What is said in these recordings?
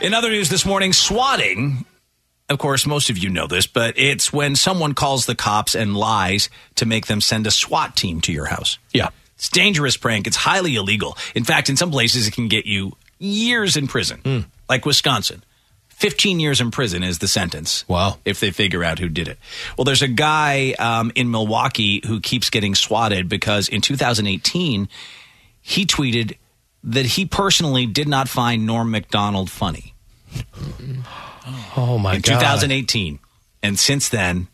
In other news this morning, swatting, of course, most of you know this, but it's when someone calls the cops and lies to make them send a SWAT team to your house. Yeah. It's a dangerous prank. It's highly illegal. In fact, in some places, it can get you years in prison, like Wisconsin. 15 years in prison is the sentence. Wow. If they figure out who did it. Well, there's a guy in Milwaukee who keeps getting swatted because in 2018, he tweeted that he personally did not find Norm Macdonald funny. Oh, my God. In 2018. And since then,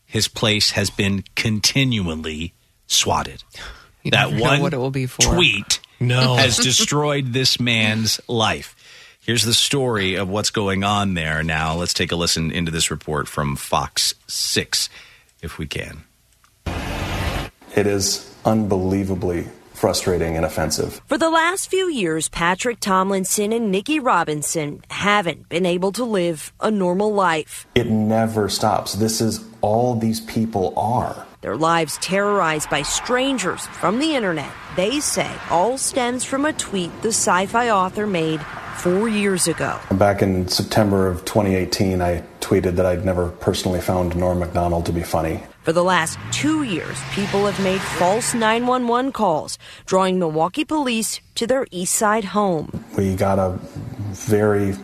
his place has been continually swatted. You that never one know what it will be for. tweet has destroyed this man's life. Here's the story of what's going on there. Now, let's take a listen into this report from Fox 6, if we can. It is unbelievably frustrating and offensive. For the last few years, Patrick Tomlinson and Nikki Robinson haven't been able to live a normal life. It never stops. This is all these people are. Their lives terrorized by strangers from the internet. They say all stems from a tweet the sci-fi author made 4 years ago. Back in September of 2018, I tweeted that I'd never personally found Norm Macdonald to be funny. For the last 2 years, people have made false 911 calls, drawing Milwaukee police to their East Side home. We got a very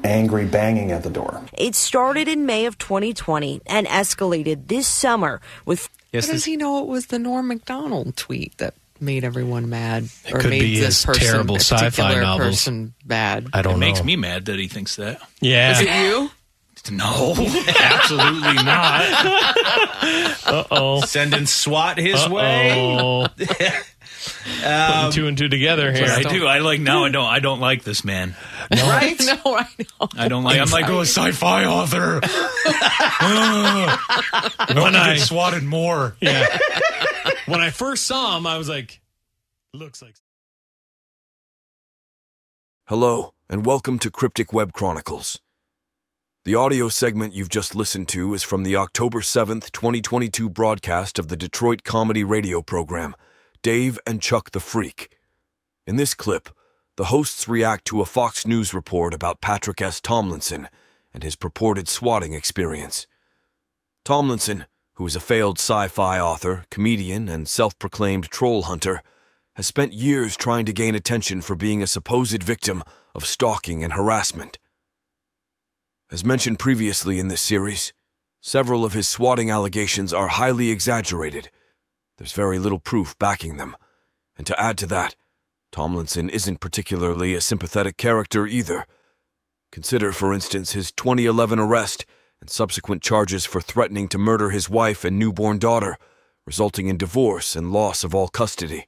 angry banging at the door. It started in May of 2020 and escalated this summer with... How does he know it was the Norm Macdonald tweet that made everyone mad? It or could made be this his terrible sci-fi novels. Person bad. I don't know. It makes me mad that he thinks that. Yeah. Is it you? No, absolutely not. Uh-oh. Sending SWAT his way. Putting two and two together here. I do. I don't like this man. No. Right? No, I know. I don't like. I'm like, a sci-fi author. When I get swatted more. Yeah. When I first saw him, I was like, looks like. Hello, and welcome to Cryptic Web Chronicles. The audio segment you've just listened to is from the October 7th, 2022 broadcast of the Detroit comedy radio program, Dave and Chuck the Freak. In this clip, the hosts react to a Fox News report about Patrick S. Tomlinson and his purported swatting experience. Tomlinson, who is a failed sci-fi author, comedian, and self-proclaimed troll hunter, has spent years trying to gain attention for being a supposed victim of stalking and harassment. As mentioned previously in this series, several of his swatting allegations are highly exaggerated. There's very little proof backing them. And to add to that, Tomlinson isn't particularly a sympathetic character either. Consider, for instance, his 2011 arrest and subsequent charges for threatening to murder his wife and newborn daughter, resulting in divorce and loss of all custody.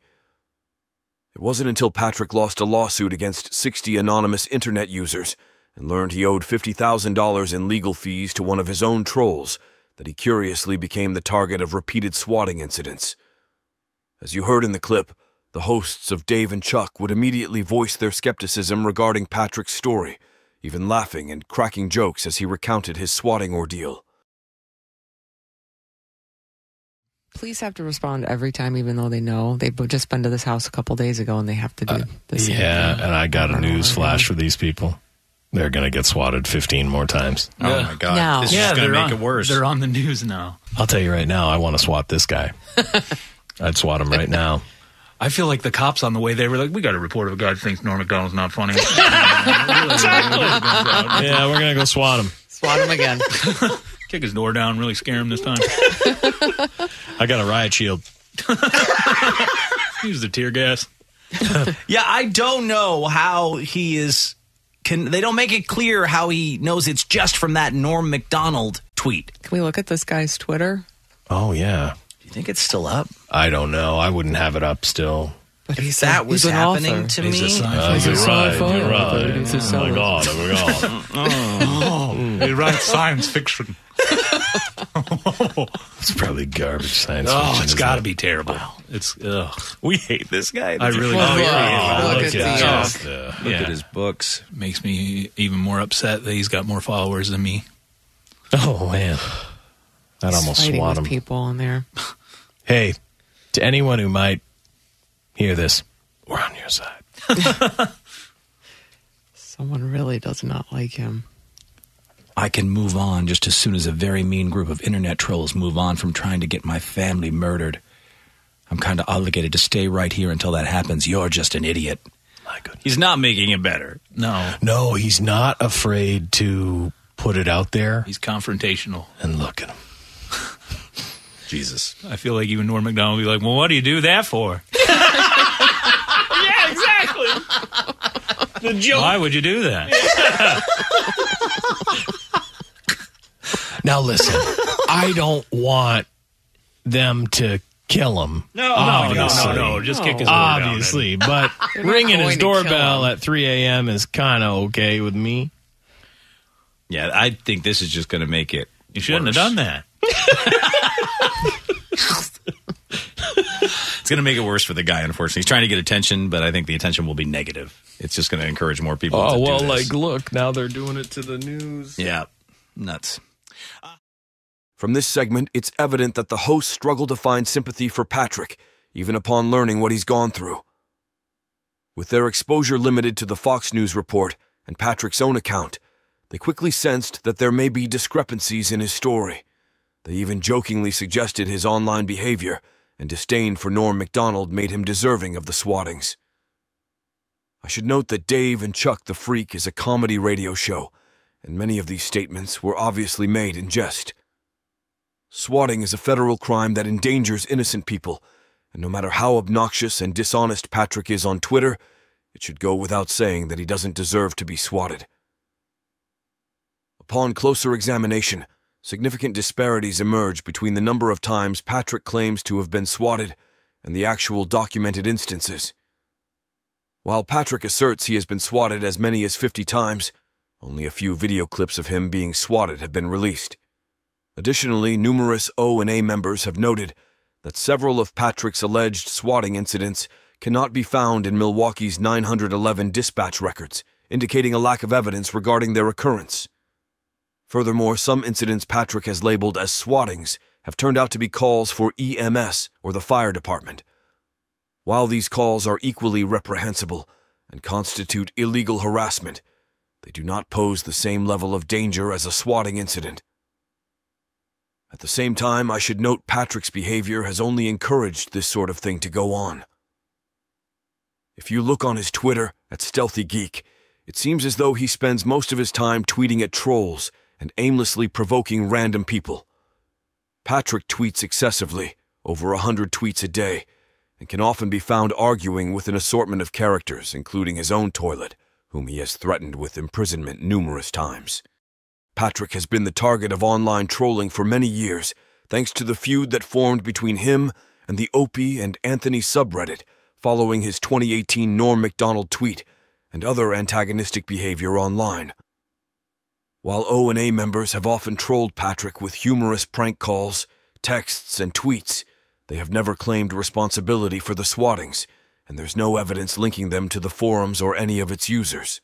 It wasn't until Patrick lost a lawsuit against 60 anonymous internet users and learned he owed $50,000 in legal fees to one of his own trolls that he curiously became the target of repeated swatting incidents. As you heard in the clip, the hosts of Dave and Chuck would immediately voice their skepticism regarding Patrick's story, even laughing and cracking jokes as he recounted his swatting ordeal. Police have to respond every time, even though they know. They've just been to this house a couple days ago, and they have to do the same thing. And I got a news flash for these people. They're going to get swatted 15 more times. Yeah. Oh, my God. No. This is going to make it worse. They're on the news now. I'll tell you right now, I want to swat this guy. I'd swat him right now. I feel like the cops on the way, they were like, we got a report of a guy who thinks Norm Macdonald's not funny. Yeah, we're going to go swat him. Swat him again. Kick his door down, really scare him this time. I got a riot shield. Use the tear gas. Yeah, I don't know how he is... They don't make it clear how he knows it's just from that Norm Macdonald tweet. Can we look at this guy's Twitter? Oh, yeah. Do you think it's still up? I don't know. I wouldn't have it up still. But if that was happening to me... You're right. You're right. Oh, my God. Oh, my God. He writes science fiction. It's probably garbage science fiction. Oh, it's got to be terrible. It's We hate this guy. I really Look do. Look at his books. Makes me even more upset that he's got more followers than me. Oh, man. I'd almost swat him. People on there. Hey, to anyone who might hear this, we're on your side. Someone really does not like him. I can move on just as soon as a very mean group of internet trolls move on from trying to get my family murdered. I'm kind of obligated to stay right here until that happens. You're just an idiot. My goodness. He's not making it better. No, he's not afraid to put it out there. He's confrontational. And look at him. Jesus. I feel like even Norm Macdonald would be like, well, what do you do that for? Yeah, exactly. The joke. Why would you do that? Now listen, I don't want them to kill him. No. Just kick his door down. Obviously, but ringing his doorbell at 3 a.m. is kind of okay with me. Yeah, I think this is just going to make it You shouldn't have done that. It's going to make it worse for the guy, unfortunately. He's trying to get attention, but I think the attention will be negative. It's just going to encourage more people to do this. like, look, now they're doing it to the news. Yeah, nuts. From this segment, it's evident that the hosts struggle to find sympathy for Patrick, even upon learning what he's gone through. With their exposure limited to the Fox News report and Patrick's own account, they quickly sensed that there may be discrepancies in his story. They even jokingly suggested his online behavior and disdain for Norm Macdonald made him deserving of the swattings. I should note that Dave and Chuck the Freak is a comedy radio show, and many of these statements were obviously made in jest. Swatting is a federal crime that endangers innocent people, and no matter how obnoxious and dishonest Patrick is on Twitter, it should go without saying that he doesn't deserve to be swatted. Upon closer examination, significant disparities emerge between the number of times Patrick claims to have been swatted and the actual documented instances. While Patrick asserts he has been swatted as many as 50 times, only a few video clips of him being swatted have been released. Additionally, numerous O and A members have noted that several of Patrick's alleged swatting incidents cannot be found in Milwaukee's 911 dispatch records, indicating a lack of evidence regarding their occurrence. Furthermore, some incidents Patrick has labeled as swattings have turned out to be calls for EMS or the fire department. While these calls are equally reprehensible and constitute illegal harassment, they do not pose the same level of danger as a swatting incident. At the same time, I should note Patrick's behavior has only encouraged this sort of thing to go on. If you look on his Twitter at Stealthy Geek, it seems as though he spends most of his time tweeting at trolls and aimlessly provoking random people. Patrick tweets excessively, over 100 tweets a day, and can often be found arguing with an assortment of characters, including his own toilet, whom he has threatened with imprisonment numerous times. Patrick has been the target of online trolling for many years, thanks to the feud that formed between him and the Opie and Anthony subreddit following his 2018 Norm Macdonald tweet and other antagonistic behavior online. While O and A members have often trolled Patrick with humorous prank calls, texts, and tweets, they have never claimed responsibility for the swattings, and there's no evidence linking them to the forums or any of its users.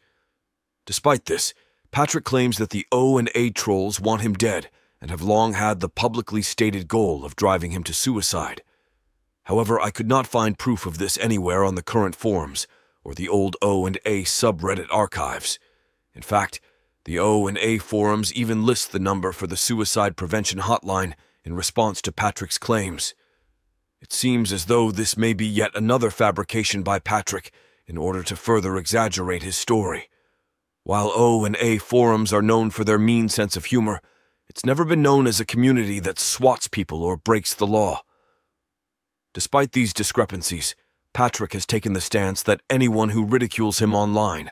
Despite this, Patrick claims that the O and A trolls want him dead and have long had the publicly stated goal of driving him to suicide. However, I could not find proof of this anywhere on the current forums or the old O and A subreddit archives. In fact, the O and A forums even list the number for the suicide prevention hotline in response to Patrick's claims. It seems as though this may be yet another fabrication by Patrick in order to further exaggerate his story. While O and A forums are known for their mean sense of humor, it's never been known as a community that swats people or breaks the law. Despite these discrepancies, Patrick has taken the stance that anyone who ridicules him online,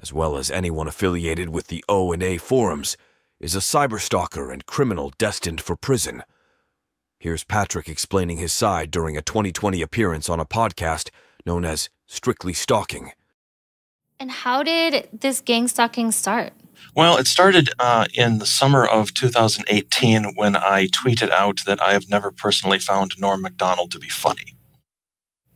as well as anyone affiliated with the O and A forums, is a cyberstalker and criminal destined for prison. Here's Patrick explaining his side during a 2020 appearance on a podcast known as Strictly Stalking. And how did this gang stalking start? Well, it started in the summer of 2018 when I tweeted out that I have never personally found Norm Macdonald to be funny.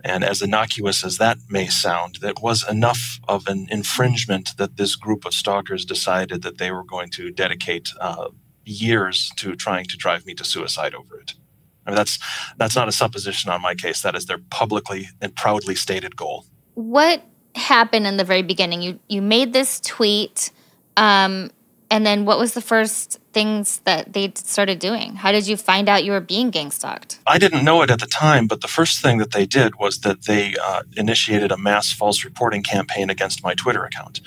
And as innocuous as that may sound, that was enough of an infringement that this group of stalkers decided that they were going to dedicate years to trying to drive me to suicide over it. I mean, that's not a supposition on my case. That is their publicly and proudly stated goal. What happen in the very beginning? You made this tweet, and then what was the first things that they started doing? How did you find out you were being gang stalked? I didn't know it at the time, but the first thing that they did was that they initiated a mass false reporting campaign against my Twitter account.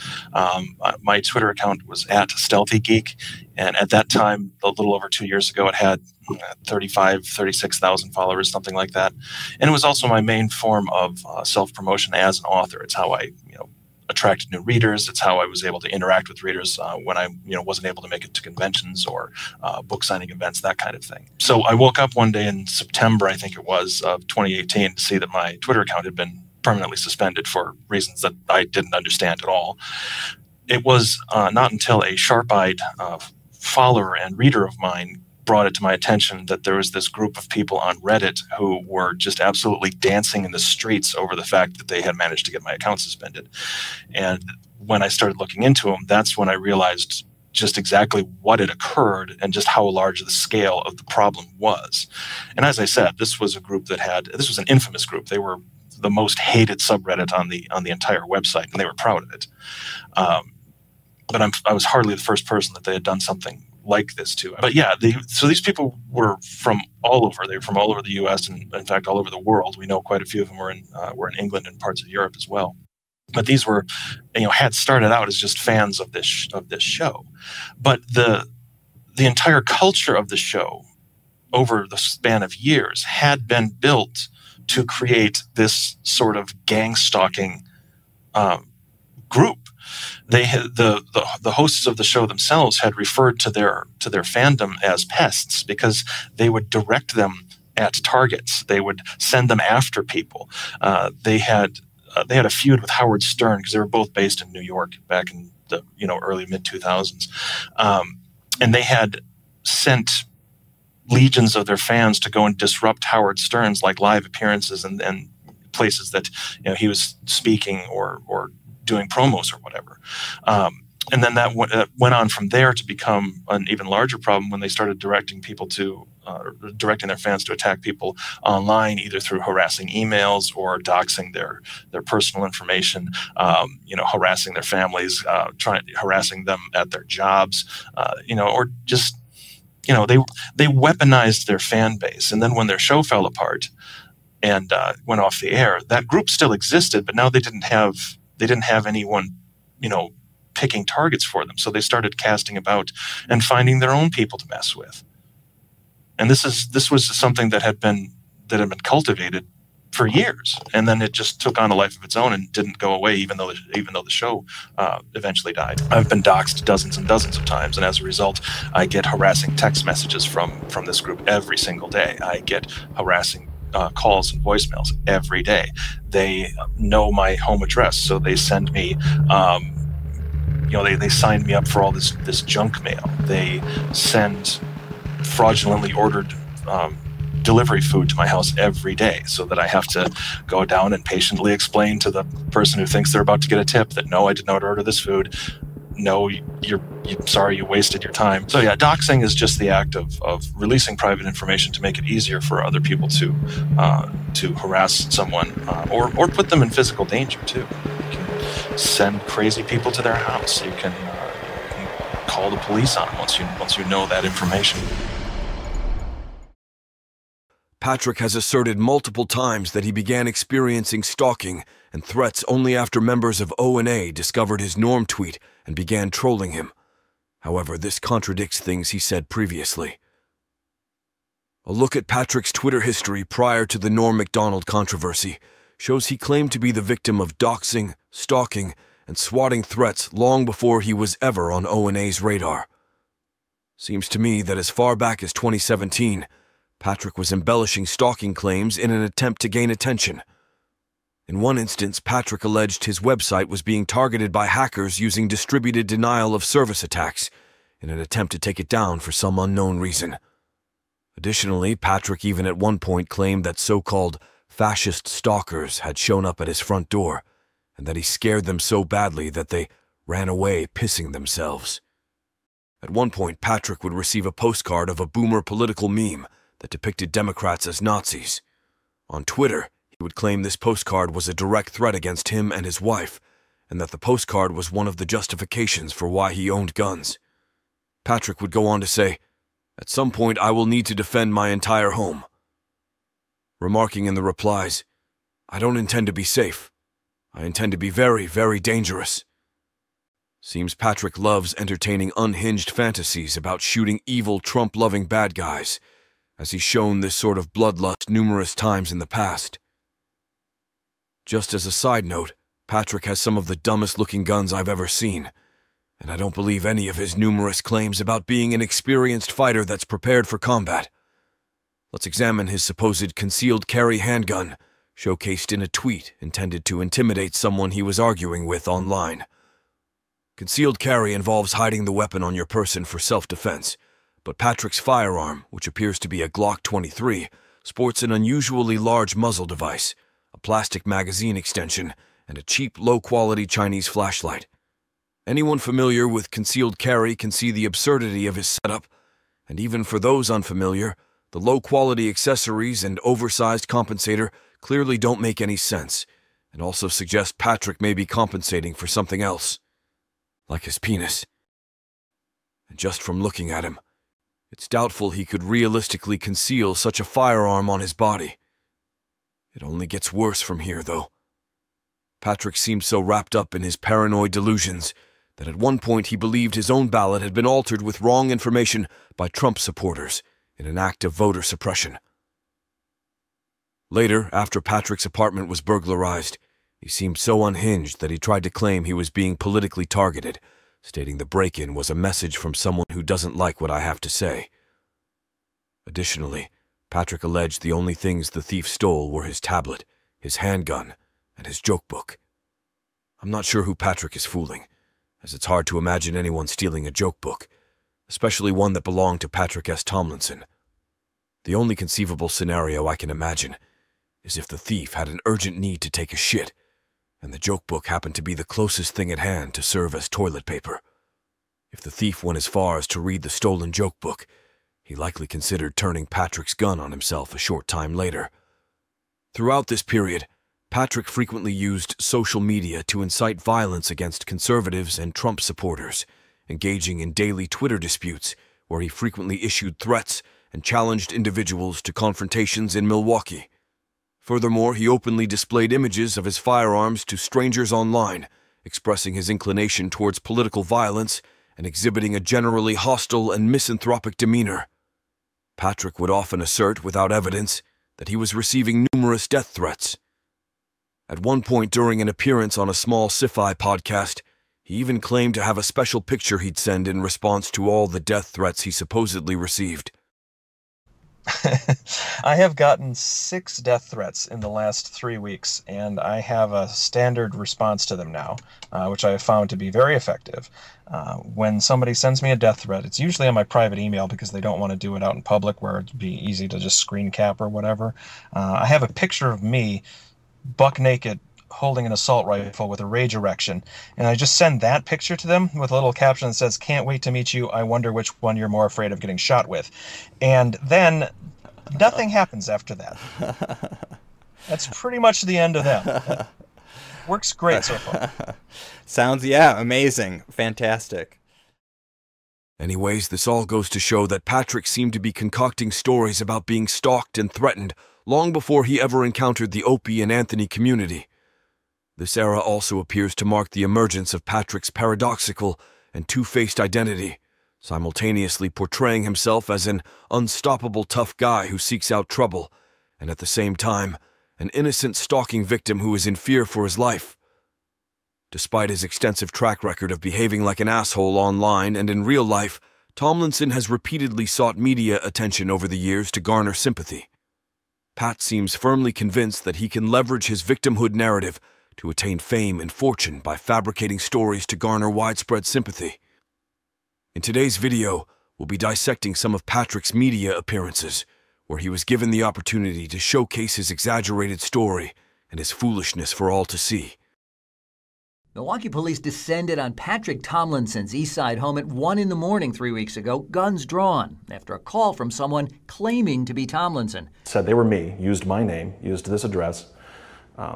My Twitter account was @StealthyGeek, and at that time, a little over 2 years ago, it had 36,000 followers, something like that. And it was also my main form of self-promotion as an author. It's how I, attracted new readers. It's how I was able to interact with readers when I, wasn't able to make it to conventions or book signing events, that kind of thing. So I woke up one day in September, I think it was, of 2018 to see that my Twitter account had been permanently suspended for reasons that I didn't understand at all. It was not until a sharp-eyed follower and reader of mine brought it to my attention that there was this group of people on Reddit who were just absolutely dancing in the streets over the fact that they had managed to get my account suspended. And when I started looking into them, that's when I realized just exactly what had occurred and just how large the scale of the problem was. And as I said, this was a group this was an infamous group. They were the most hated subreddit on the entire website, and they were proud of it. But I was hardly the first person that they had done something like this to. But yeah, so these people were from all over. They were from all over the U.S. and in fact all over the world. We know quite a few of them were in England and parts of Europe as well. But these were, had started out as just fans of this show. But the entire culture of the show over the span of years had been built to create this sort of gang stalking group. They had, the hosts of the show themselves had referred to their fandom as pests because they would direct them at targets. They would send them after people. They had a feud with Howard Stern because they were both based in New York back in the early mid 2000s, and they had sent legions of their fans to go and disrupt Howard Stern's live appearances and places that he was speaking or doing promos or whatever. And then that went on from there to become an even larger problem when they started directing their fans to attack people online, either through harassing emails or doxing their personal information, harassing their families, harassing them at their jobs, or just, they weaponized their fan base. And then when their show fell apart and went off the air, that group still existed, but now they didn't have anyone, picking targets for them. So they started casting about and finding their own people to mess with. And this was something that had been cultivated for years, and then it just took on a life of its own and didn't go away, even though the show eventually died. I've been doxxed dozens and dozens of times, and as a result, I get harassing text messages from this group every single day. I get harassing calls and voicemails every day. They know my home address, so they send me, they sign me up for all this junk mail. They send fraudulently ordered delivery food to my house every day, so that I have to go down and patiently explain to the person who thinks they're about to get a tip that no, I did not order this food. No, you're sorry, you wasted your time. So yeah, doxing is just the act of releasing private information to make it easier for other people to harass someone or put them in physical danger too. You can send crazy people to their house. You can call the police on them once you know that information. Patrick has asserted multiple times that he began experiencing stalking and threats only after members of O&A discovered his Norm tweet and began trolling him. However, this contradicts things he said previously. A look at Patrick's Twitter history prior to the Norm Macdonald controversy shows he claimed to be the victim of doxing, stalking, and swatting threats long before he was ever on O&A's radar. Seems to me that as far back as 2017, Patrick was embellishing stalking claims in an attempt to gain attention. In one instance, Patrick alleged his website was being targeted by hackers using distributed denial of service attacks in an attempt to take it down for some unknown reason. Additionally, Patrick even at one point claimed that so-called fascist stalkers had shown up at his front door and that he scared them so badly that they ran away pissing themselves. At one point, Patrick would receive a postcard of a boomer political meme that depicted Democrats as Nazis. On Twitter, He would claim this postcard was a direct threat against him and his wife, and that the postcard was one of the justifications for why he owned guns. Patrick would go on to say, "At some point I will need to defend my entire home," remarking in the replies, "I don't intend to be safe. I intend to be very, very dangerous." Seems Patrick loves entertaining unhinged fantasies about shooting evil Trump-loving bad guys, as he's shown this sort of bloodlust numerous times in the past. Just as a side note, Patrick has some of the dumbest-looking guns I've ever seen, and I don't believe any of his numerous claims about being an experienced fighter that's prepared for combat. Let's examine his supposed concealed carry handgun, showcased in a tweet intended to intimidate someone he was arguing with online. Concealed carry involves hiding the weapon on your person for self-defense, but Patrick's firearm, which appears to be a Glock 23, sports an unusually large muzzle device, a plastic magazine extension, and a cheap, low-quality Chinese flashlight. Anyone familiar with concealed carry can see the absurdity of his setup, and even for those unfamiliar, the low-quality accessories and oversized compensator clearly don't make any sense, and also suggest Patrick may be compensating for something else, like his penis. And just from looking at him, it's doubtful he could realistically conceal such a firearm on his body. It only gets worse from here, though. Patrick seemed so wrapped up in his paranoid delusions that at one point he believed his own ballot had been altered with wrong information by Trump supporters in an act of voter suppression. Later, after Patrick's apartment was burglarized, he seemed so unhinged that he tried to claim he was being politically targeted, stating the break-in was a message from someone who doesn't like what I have to say. Additionally, Patrick alleged the only things the thief stole were his tablet, his handgun, and his joke book. I'm not sure who Patrick is fooling, as it's hard to imagine anyone stealing a joke book, especially one that belonged to Patrick S. Tomlinson. The only conceivable scenario I can imagine is if the thief had an urgent need to take a shit, and the joke book happened to be the closest thing at hand to serve as toilet paper. If the thief went as far as to read the stolen joke book, he likely considered turning Patrick's gun on himself a short time later. Throughout this period, Patrick frequently used social media to incite violence against conservatives and Trump supporters, engaging in daily Twitter disputes where he frequently issued threats and challenged individuals to confrontations in Milwaukee. Furthermore, he openly displayed images of his firearms to strangers online, expressing his inclination towards political violence and exhibiting a generally hostile and misanthropic demeanor. Patrick would often assert, without evidence, that he was receiving numerous death threats. At one point during an appearance on a small sci-fi podcast, he even claimed to have a special picture he'd send in response to all the death threats he supposedly received. I have gotten 6 death threats in the last 3 weeks, and I have a standard response to them now, which I have found to be very effective. When somebody sends me a death threat, it's usually on my private email because they don't want to do it out in public where it'd be easy to just screen cap or whatever. I have a picture of me buck naked holding an assault rifle with a rage erection, and I just send that picture to them with a little caption that says, "Can't wait to meet you. I wonder which one you're more afraid of getting shot with." And then nothing happens after that. That's pretty much the end of them. Works great so far. Sounds, yeah, amazing. Fantastic. Anyways, this all goes to show that Patrick seemed to be concocting stories about being stalked and threatened long before he ever encountered the Opie and Anthony community. This era also appears to mark the emergence of Patrick's paradoxical and two-faced identity, simultaneously portraying himself as an unstoppable tough guy who seeks out trouble, and at the same time, an innocent stalking victim who is in fear for his life. Despite his extensive track record of behaving like an asshole online and in real life, Tomlinson has repeatedly sought media attention over the years to garner sympathy. Pat seems firmly convinced that he can leverage his victimhood narrative to attain fame and fortune by fabricating stories to garner widespread sympathy. In today's video, we'll be dissecting some of Patrick's media appearances, where he was given the opportunity to showcase his exaggerated story and his foolishness for all to see. Milwaukee police descended on Patrick Tomlinson's East Side home at 1 a.m. 3 weeks ago, guns drawn, after a call from someone claiming to be Tomlinson. Said they were me, used my name, used this address,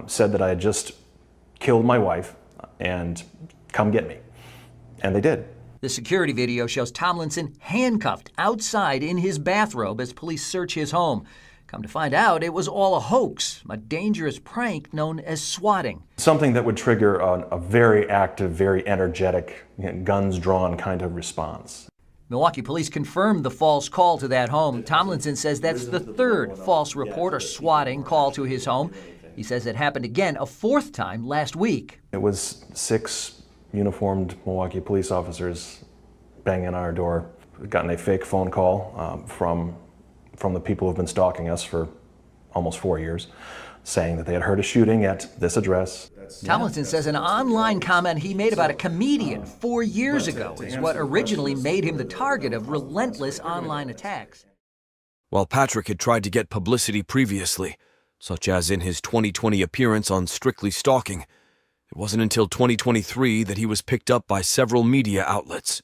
said that I had just killed my wife and come get me. And they did. The security video shows Tomlinson handcuffed outside in his bathrobe as police search his home. Come to find out, it was all a hoax, a dangerous prank known as swatting. Something that would trigger a very active, very energetic, guns drawn kind of response. Milwaukee police confirmed the false call to that home. Tomlinson says that's the third false report or swatting call to his home. He says it happened again a fourth time last week. It was 6 uniformed Milwaukee police officers banging on our door. We've gotten a fake phone call from the people who've been stalking us for almost 4 years, saying that they had heard a shooting at this address. Tomlinson says an online comment he made about a comedian 4 years ago is what originally made him the target of relentless online attacks. While Patrick had tried to get publicity previously, such as in his 2020 appearance on Strictly Stalking, it wasn't until 2023 that he was picked up by several media outlets.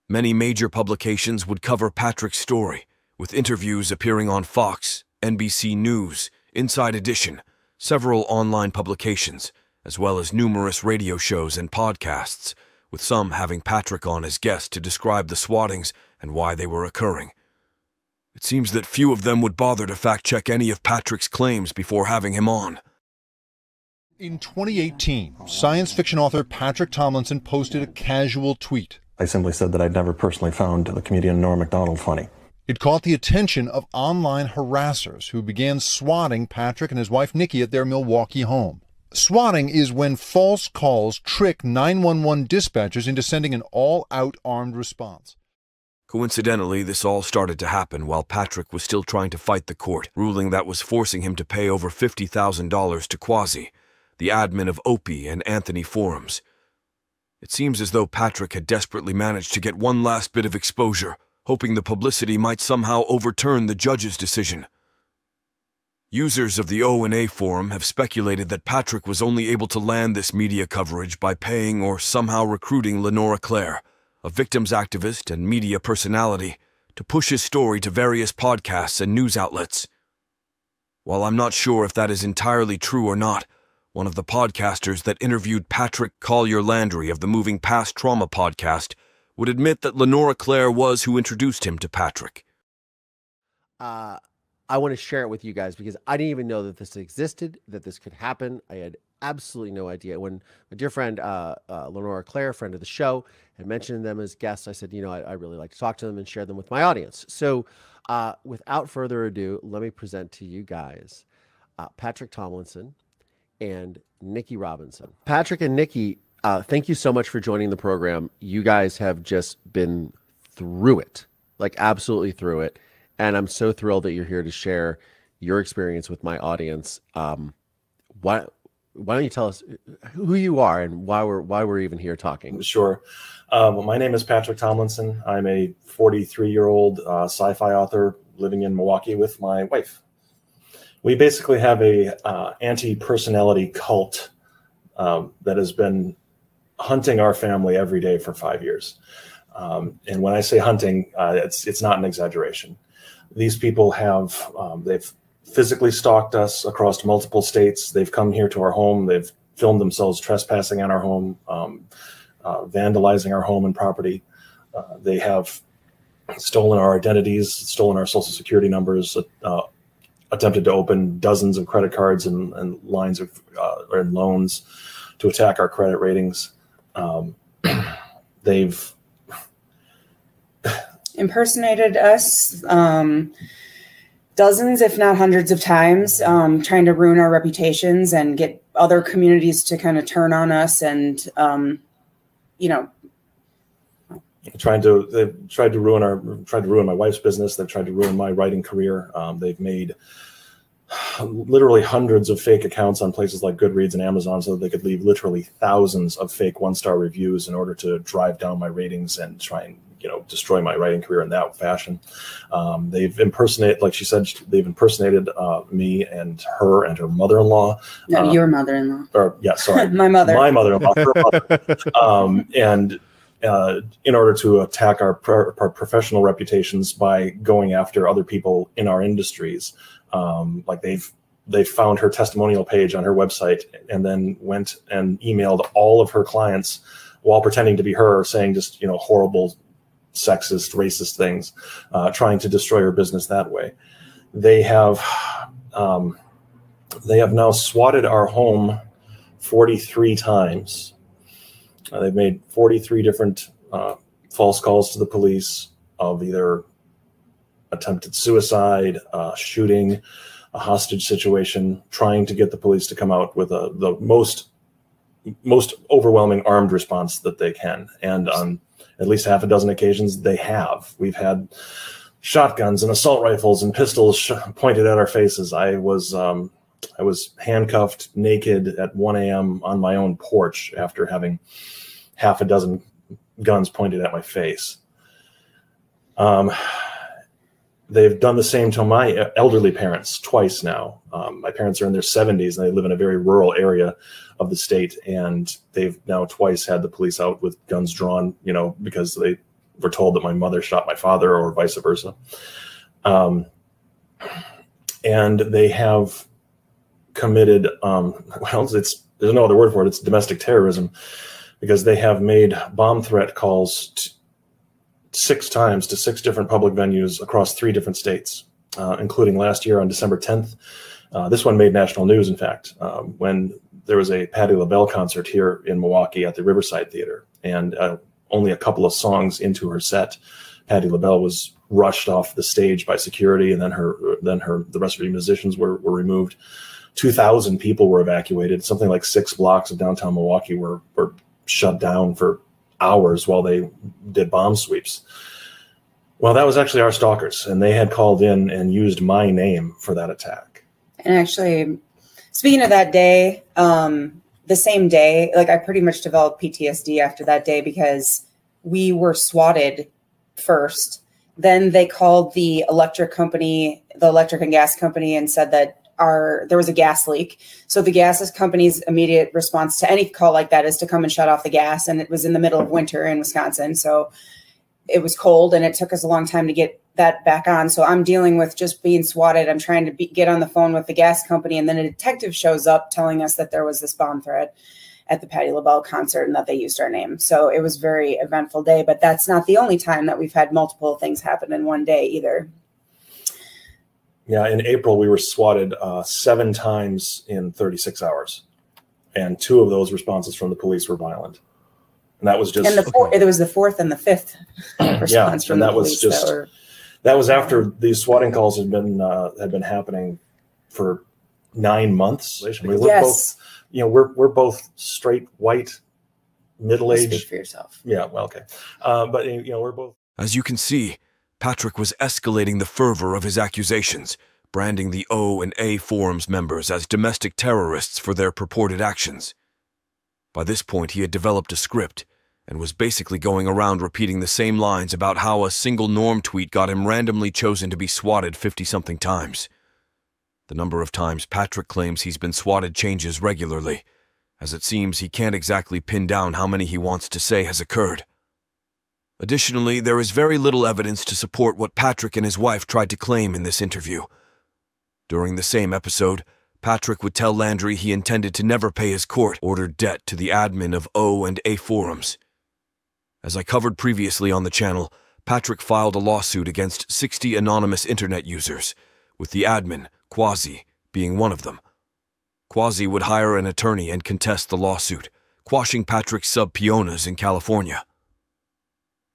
Many major publications would cover Patrick's story, with interviews appearing on Fox, NBC News, Inside Edition, several online publications, as well as numerous radio shows and podcasts, with some having Patrick on as guest to describe the swattings and why they were occurring. It seems that few of them would bother to fact-check any of Patrick's claims before having him on. In 2018, science fiction author Patrick Tomlinson posted a casual tweet. I simply said that I'd never personally found the comedian Norm Macdonald funny. It caught the attention of online harassers who began swatting Patrick and his wife Nikki at their Milwaukee home. Swatting is when false calls trick 911 dispatchers into sending an all-out armed response. Coincidentally, this all started to happen while Patrick was still trying to fight the court ruling that was forcing him to pay over $50,000 to Quasi, the admin of Opie and Anthony forums. It seems as though Patrick had desperately managed to get one last bit of exposure, hoping the publicity might somehow overturn the judge's decision. Users of the O&A forum have speculated that Patrick was only able to land this media coverage by paying or somehow recruiting Lenora Claire, a victims activist and media personality, to push his story to various podcasts and news outlets. While I'm not sure if that is entirely true or not, one of the podcasters that interviewed Patrick Collier-Landry of the Moving Past Trauma podcast would admit that Lenora Claire was who introduced him to Patrick. I want to share it with you guys because I didn't even know that this existed, that this could happen. I had absolutely no idea. When my dear friend, Lenora Claire, friend of the show, had mentioned them as guests, I said, I really like to talk to them and share them with my audience. So without further ado, let me present to you guys Patrick Tomlinson and Nikki Robinson. Patrick and Nikki, thank you so much for joining the program. You guys have just been through it, like absolutely through it. And I'm so thrilled that you're here to share your experience with my audience. Why don't you tell us who you are and why we're even here talking? Sure. Well, my name is Patrick Tomlinson. I'm a 43-year-old sci-fi author living in Milwaukee with my wife. We basically have a anti-personality cult that has been hunting our family every day for 5 years. And when I say hunting, it's not an exaggeration. These people have, they've physically stalked us across multiple states. They've come here to our home. They've filmed themselves trespassing on our home, vandalizing our home and property. They have stolen our identities, stolen our social security numbers, attempted to open dozens of credit cards and lines of and loans to attack our credit ratings. They've impersonated us dozens, if not hundreds of times, trying to ruin our reputations and get other communities to kind of turn on us and, they've tried to ruin my wife's business. They've tried to ruin my writing career. They've made literally hundreds of fake accounts on places like Goodreads and Amazon so that they could leave literally thousands of fake one-star reviews in order to drive down my ratings and try and destroy my writing career in that fashion. They've impersonated, like she said, they've impersonated me and her mother-in-law. No, your mother-in-law. Or yeah, sorry, my mother-in-law, her mother. And in order to attack our professional reputations by going after other people in our industries, like they've they found her testimonial page on her website and then went and emailed all of her clients while pretending to be her, saying just, horrible, sexist, racist things, trying to destroy her business that way. They have now swatted our home 43 times. They've made 43 different false calls to the police of either attempted suicide, shooting, a hostage situation, trying to get the police to come out with the most overwhelming armed response that they can. And on at least half a dozen occasions, they have. We've had shotguns and assault rifles and pistols pointed at our faces. I was handcuffed naked at 1 a.m. on my own porch after having half a dozen guns pointed at my face. They've done the same to my elderly parents twice now. My parents are in their 70s and they live in a very rural area of the state, and they've now twice had the police out with guns drawn, because they were told that my mother shot my father or vice versa. And they have committed, there's no other word for it. It's domestic terrorism, because they have made bomb threat calls 6 times to 6 different public venues across 3 different states, including last year on December 10th. This one made national news, in fact, when there was a Patti LaBelle concert here in Milwaukee at the Riverside Theater. And only a couple of songs into her set, Patti LaBelle was rushed off the stage by security, and then the rest of the musicians were removed. 2,000 people were evacuated. Something like 6 blocks of downtown Milwaukee were shut down for hours while they did bomb sweeps. Well, that was actually our stalkers, and they had called in and used my name for that attack. And actually, speaking of that day, the same day, I pretty much developed PTSD after that day, because we were swatted first. Then they called the electric company, the electric and gas company, and said that there was a gas leak. So the gas company's immediate response to any call like that is to come and shut off the gas. And it was in the middle of winter in Wisconsin. So it was cold, and it took us a long time to get that back on. So I'm dealing with just being swatted. I'm trying to get on the phone with the gas company, and then a detective shows up telling us that there was this bomb threat at the Patti LaBelle concert and that they used our name. So it was a very eventful day, but that's not the only time that we've had multiple things happen in one day either. Yeah, in April, we were swatted 7 times in 36 hours, and 2 of those responses from the police were violent. And that was just... And it was the 4th and the 5th response from the police. That was after these swatting calls had been happening for 9 months. We live both, we're both straight, white, middle-aged. Speak for yourself. Yeah, well, okay. But, we're both... As you can see, Patrick was escalating the fervor of his accusations, branding the O and A forums members as domestic terrorists for their purported actions. By this point, he had developed a script and was basically going around repeating the same lines about how a single Norm tweet got him randomly chosen to be swatted 50-something times. The number of times Patrick claims he's been swatted changes regularly, as it seems he can't exactly pin down how many he wants to say has occurred. Additionally, there is very little evidence to support what Patrick and his wife tried to claim in this interview. During the same episode, Patrick would tell Landry he intended to never pay his court-ordered debt to the admin of O and A forums. As I covered previously on the channel, Patrick filed a lawsuit against 60 anonymous internet users, with the admin, Quasi, being one of them. Quasi would hire an attorney and contest the lawsuit, quashing Patrick's subpoenas in California.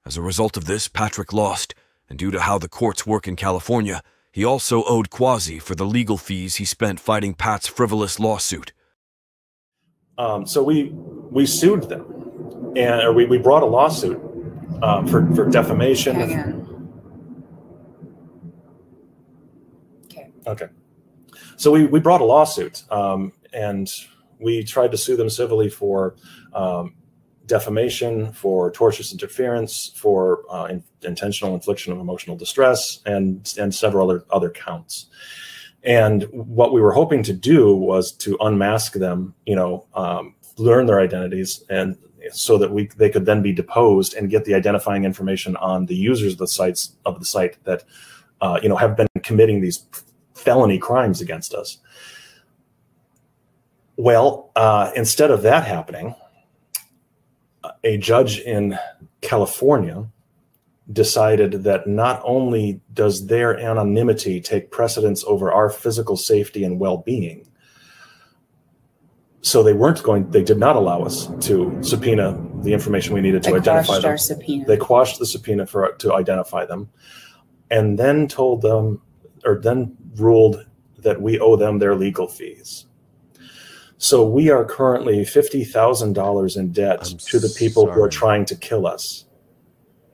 As a result of this, Patrick lost, and due to how the courts work in California, he also owed Quasi for the legal fees he spent fighting Pat's frivolous lawsuit. So we sued them. And we brought a lawsuit for defamation. Okay. So we brought a lawsuit, and we tried to sue them civilly for defamation, for tortious interference, for intentional infliction of emotional distress, and several other counts. And what we were hoping to do was to unmask them, learn their identities, and so that they could then be deposed and get the identifying information on the users of the site that have been committing these felony crimes against us. Well, instead of that happening, a judge in California decided that not only does their anonymity take precedence over our physical safety and well-being, so they did not allow us to subpoena the information we needed to identify them. Our subpoena. They quashed the subpoena to identify them, and then then ruled that we owe them their legal fees. So we are currently $50,000 in debt to the people who are trying to kill us,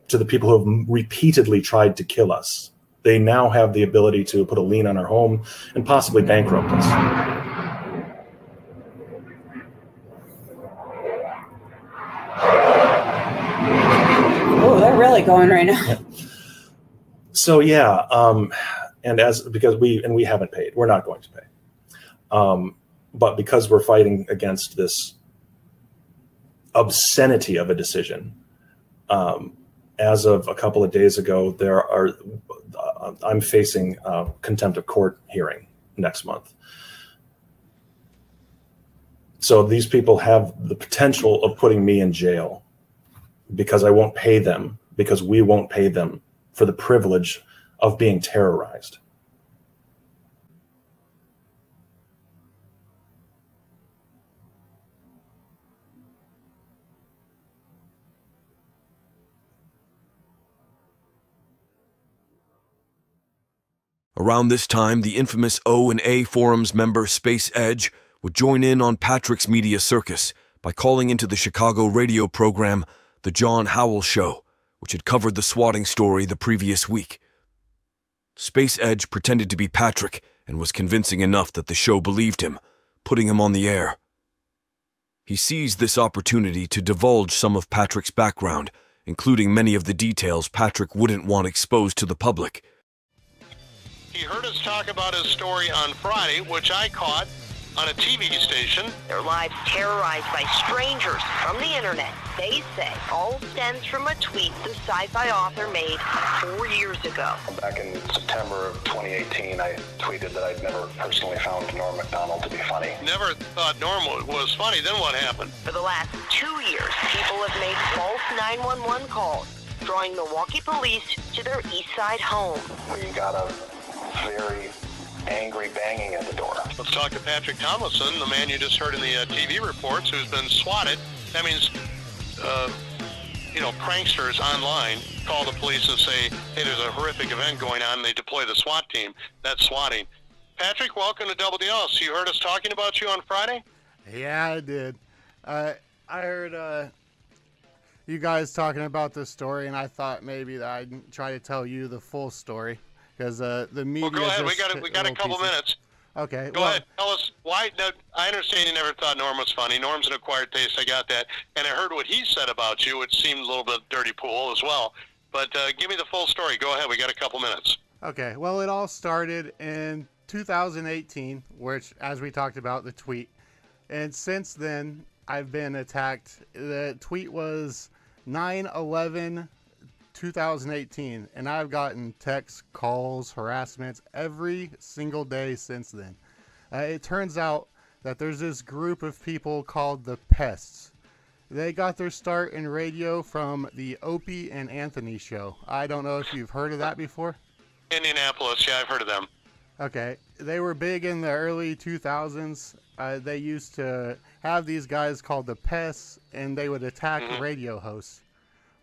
to the people who have repeatedly tried to kill us. They now have the ability to put a lien on our home and possibly bankrupt us. Oh, they're really going right now. So yeah, because we haven't paid, we're not going to pay. But because we're fighting against this obscenity of a decision, as of a couple of days ago, I'm facing a contempt of court hearing next month. So these people have the potential of putting me in jail because I won't pay them, because we won't pay them for the privilege of being terrorized. Around this time, the infamous O and A forums member Space Edge would join in on Patrick's media circus by calling into the Chicago radio program The John Howell Show, which had covered the swatting story the previous week. Space Edge pretended to be Patrick and was convincing enough that the show believed him, putting him on the air. He seized this opportunity to divulge some of Patrick's background, including many of the details Patrick wouldn't want exposed to the public. He heard us talk about his story on Friday, which I caught on a TV station. Their lives terrorized by strangers from the internet. They say all stems from a tweet the sci-fi author made 4 years ago. Back in September of 2018, I tweeted that I'd never personally found Norm Macdonald to be funny. Never thought Norm was funny. Then what happened? For the last 2 years, people have made false 911 calls, drawing Milwaukee police to their East Side home. We got a very angry banging at the door. Let's talk to Patrick Tomlinson, the man you just heard in the TV reports, who's been swatted. That means, pranksters online call the police and say, hey, there's a horrific event going on, and they deploy the SWAT team. That's swatting. Patrick, welcome to Double DL. You heard us talking about you on Friday? Yeah, I did. I heard you guys talking about this story, and I thought maybe that I'd try to tell you the full story. Because the media. Well, go ahead. We got a couple minutes. Okay. Go ahead. Tell us why. Now, I understand you never thought Norm was funny. Norm's an acquired taste. I got that. And I heard what he said about you, which seemed a little bit dirty pool as well. But give me the full story. Go ahead. We got a couple minutes. Okay. Well, it all started in 2018, which, as we talked about, the tweet. And since then, I've been attacked. The tweet was 9/11. 2018, and I've gotten texts, calls, harassments every single day since then. It turns out that there's this group of people called the Pests. They got their start in radio from the Opie and Anthony show. I don't know if you've heard of that before. Indianapolis, yeah, I've heard of them. Okay, they were big in the early 2000s. They used to have these guys called the Pests, and they would attack radio hosts.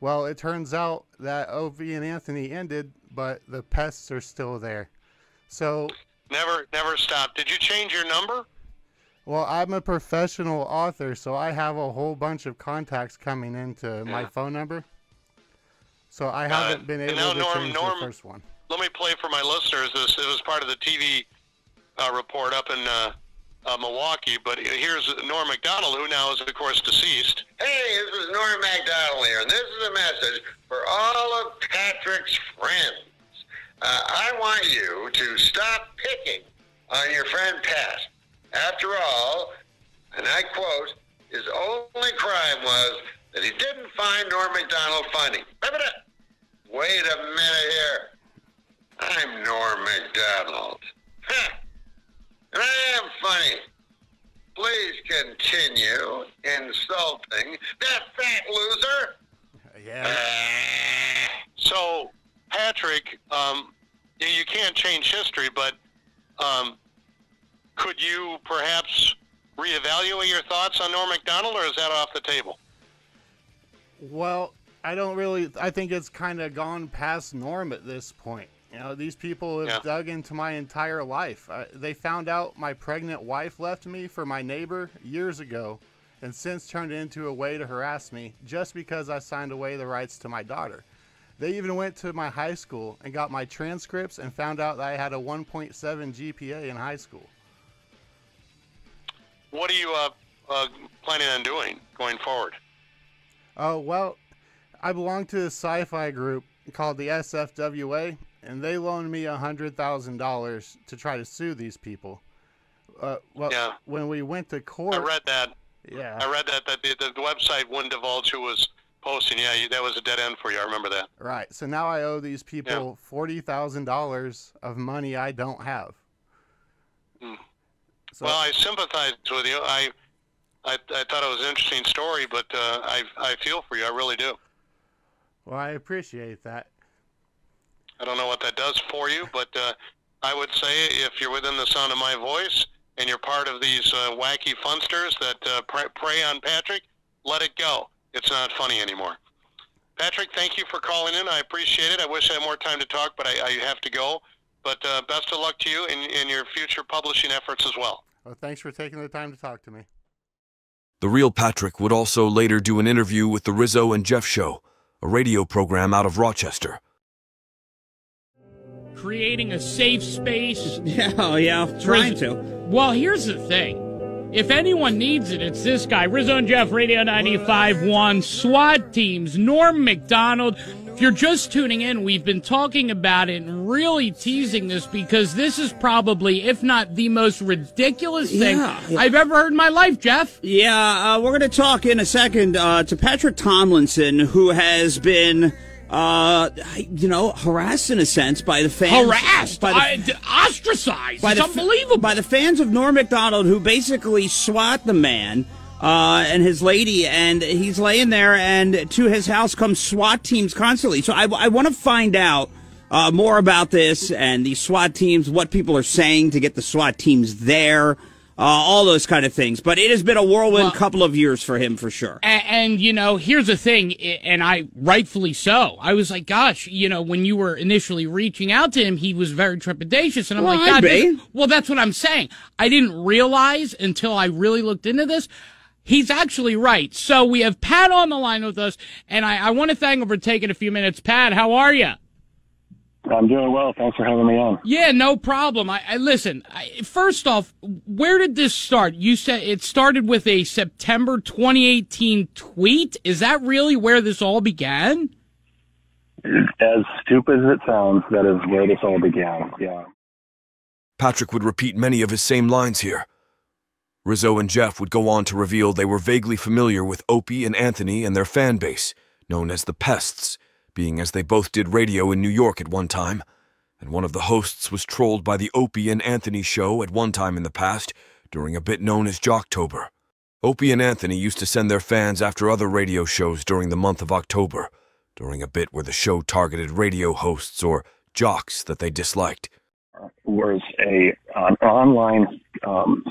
Well, it turns out that Opie and Anthony ended, but the Pests are still there. So never stopped. Did you change your number? Well, I'm a professional author, so I have a whole bunch of contacts coming into my phone number. So I haven't been able to change the first one. Let me play for my listeners. It was part of the TV report up in Milwaukee, but here's Norm Macdonald, who now is, of course, deceased. Hey, this is Norm Macdonald here, and this is a message for all of Patrick's friends. I want you to stop picking on your friend Pat. After all, and I quote, his only crime was that he didn't find Norm Macdonald funny. Remember that? Wait a minute here. I'm Norm Macdonald. And I am funny. Please continue insulting that fat loser? Yeah. So, Patrick, you can't change history, but could you perhaps reevaluate your thoughts on Norm Macdonald, or is that off the table? Well, I think it's kind of gone past Norm at this point. You know, these people have dug into my entire life. They found out my pregnant wife left me for my neighbor years ago, and since turned it into a way to harass me just because I signed away the rights to my daughter. They even went to my high school and got my transcripts and found out that I had a 1.7 GPA in high school. What are you planning on doing going forward? Oh, well, I belong to a sci-fi group called the SFWA, and they loaned me $100,000 to try to sue these people. When we went to court... I read that. Yeah. I read that the website wouldn't divulge who was posting. Yeah, that was a dead end for you. I remember that. Right. So now I owe these people $40,000 of money I don't have. So, well, I sympathize with you. I thought it was an interesting story, but I feel for you. I really do. Well, I appreciate that. I don't know what that does for you, but I would say if you're within the sound of my voice and you're part of these wacky funsters that prey on Patrick, let it go. It's not funny anymore. Patrick, thank you for calling in. I appreciate it. I wish I had more time to talk, but I have to go. But best of luck to you in your future publishing efforts as well. Well, thanks for taking the time to talk to me. The real Patrick would also later do an interview with the Rizzo and Jeff Show, a radio program out of Rochester. Creating a safe space. Yeah, trying to. Well, here's the thing. If anyone needs it, it's this guy. Rizzo and Jeff, Radio 95.1, SWAT teams, Norm Macdonald. If you're just tuning in, we've been talking about it and really teasing this because this is probably, if not the most ridiculous thing I've ever heard in my life, Jeff. Yeah, we're going to talk in a second to Patrick Tomlinson, who has been... harassed in a sense by the fans. Harassed? Ostracized. It's unbelievable. By the fans of Norm Macdonald, who basically swat the man and his lady, and he's laying there, and to his house comes SWAT teams constantly. So I want to find out more about this and these SWAT teams, what people are saying to get the SWAT teams there. All those kind of things. But it has been a whirlwind couple of years for him, for sure. And here's the thing, and I rightfully so. I was like, gosh, when you were initially reaching out to him, he was very trepidatious. And I'm like, God, well, that's what I'm saying. I didn't realize until I really looked into this. He's actually right. So we have Pat on the line with us, and I want to thank him for taking a few minutes. Pat, how are you? I'm doing well. Thanks for having me on. Yeah, no problem. Listen, first off, where did this start? You said it started with a September 2018 tweet. Is that really where this all began? As stupid as it sounds, that is where this all began, yeah. Patrick would repeat many of his same lines here. Rizzo and Jeff would go on to reveal they were vaguely familiar with Opie and Anthony and their fan base, known as the Pests, being as they both did radio in New York at one time, and one of the hosts was trolled by the Opie and Anthony show at one time in the past during a bit known as Jocktober. Opie and Anthony used to send their fans after other radio shows during the month of October, during a bit where the show targeted radio hosts or jocks that they disliked. Was an online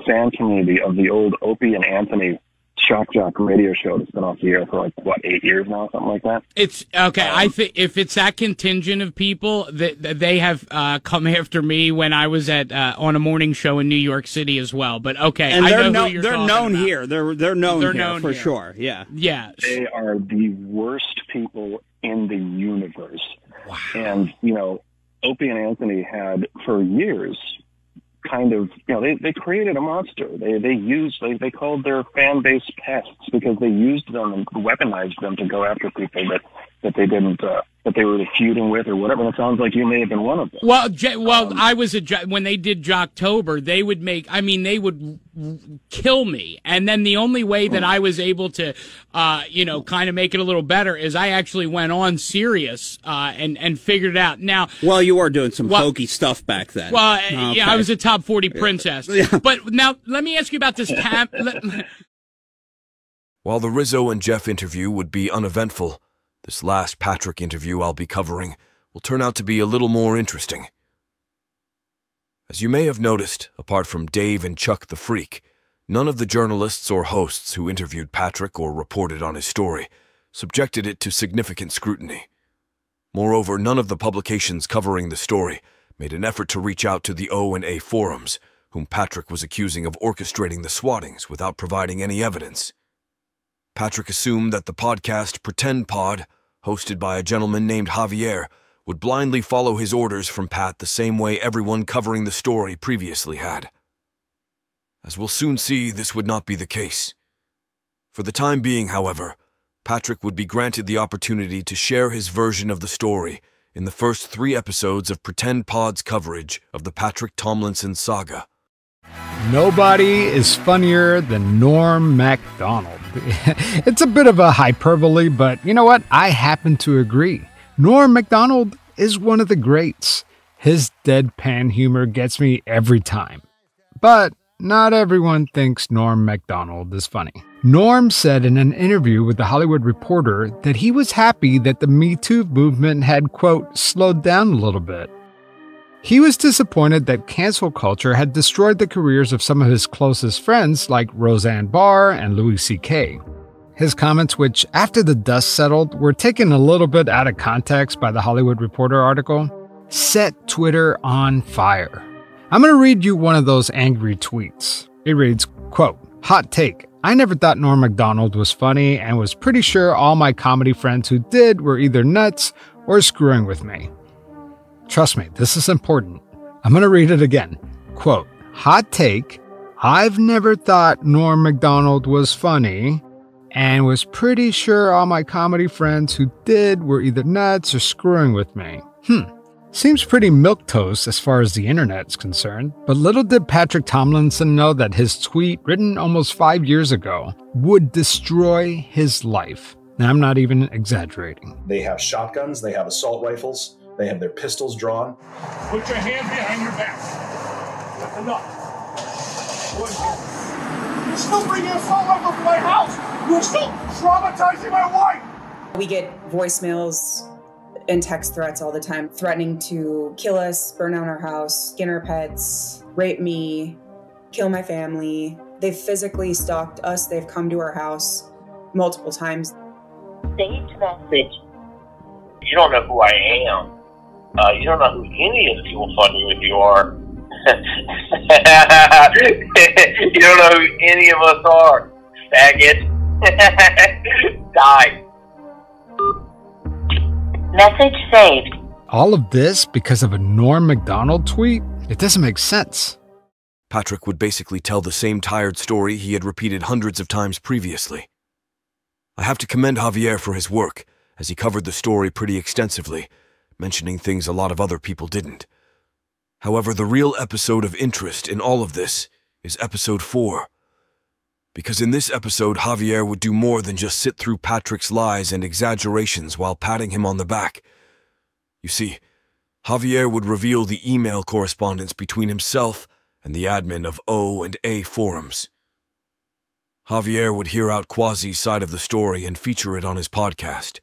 fan community of the old Opie and Anthony shock jock radio show that's been off the air for 8 years now, something like that. It's okay. I think if it's that contingent of people that they have come after me when I was at on a morning show in New York City as well. But okay, and they're known here. They're known for here. Sure. Yeah. Yeah. They are the worst people in the universe. Wow. And Opie and Anthony had for years kind of, they created a monster. They called their fan base pests because they used them and weaponized them to go after people that they didn't that they were feuding with or whatever. And it sounds like you may have been one of them. Well, I was when they did Jocktober, they would kill me. And then the only way that I was able to, kind of make it a little better is I actually went on Sirius, and figured it out. Now, well, you were doing some hokey stuff back then. Well, yeah, I was a top 40 princess. Yeah. But now let me ask you about this While the Rizzo and Jeff interview would be uneventful, this last Patrick interview I'll be covering will turn out to be a little more interesting. As you may have noticed, apart from Dave and Chuck the Freak, none of the journalists or hosts who interviewed Patrick or reported on his story subjected it to significant scrutiny. Moreover, none of the publications covering the story made an effort to reach out to the O&A forums, whom Patrick was accusing of orchestrating the swattings without providing any evidence. Patrick assumed that the podcast Pretend Pod, hosted by a gentleman named Javier, would blindly follow his orders from Pat the same way everyone covering the story previously had. As we'll soon see, this would not be the case. For the time being, however, Patrick would be granted the opportunity to share his version of the story in the first 3 episodes of Pretend Pod's coverage of the Patrick Tomlinson saga. Nobody is funnier than Norm Macdonald. It's a bit of a hyperbole, but you know what? I happen to agree. Norm Macdonald is one of the greats. His deadpan humor gets me every time. But not everyone thinks Norm Macdonald is funny. Norm said in an interview with The Hollywood Reporter that he was happy that the Me Too movement had, quote, slowed down a little bit. He was disappointed that cancel culture had destroyed the careers of some of his closest friends like Roseanne Barr and Louis C.K. His comments, which after the dust settled were taken a little bit out of context by the Hollywood Reporter article, set Twitter on fire. I'm going to read you one of those angry tweets. It reads, quote, "Hot take. I never thought Norm Macdonald was funny and was pretty sure all my comedy friends who did were either nuts or screwing with me." Trust me, this is important. I'm going to read it again. Quote, "Hot take. I've never thought Norm Macdonald was funny and was pretty sure all my comedy friends who did were either nuts or screwing with me." Seems pretty milquetoast as far as the internet's concerned, but little did Patrick Tomlinson know that his tweet, written almost 5 years ago, would destroy his life. And I'm not even exaggerating. They have shotguns, they have assault rifles, they have their pistols drawn. Put your hands behind your back. That's enough. You're still bringing assault rifles to my house. You're still traumatizing my wife. We get voicemails and text threats all the time, threatening to kill us, burn down our house, skin our pets, rape me, kill my family. They've physically stalked us. They've come to our house multiple times. Saved message. You don't know who I am. You don't know who any of the people fucking with you are. You don't know who any of us are. Faggot. Die. Message saved. All of this because of a Norm Macdonald tweet? It doesn't make sense. Patrick would basically tell the same tired story he had repeated hundreds of times previously. I have to commend Javier for his work, as he covered the story pretty extensively, mentioning things a lot of other people didn't. However, the real episode of interest in all of this is episode 4. Because in this episode, Javier would do more than just sit through Patrick's lies and exaggerations while patting him on the back. You see, Javier would reveal the email correspondence between himself and the admin of O&A forums. Javier would hear out Quasi's side of the story and feature it on his podcast.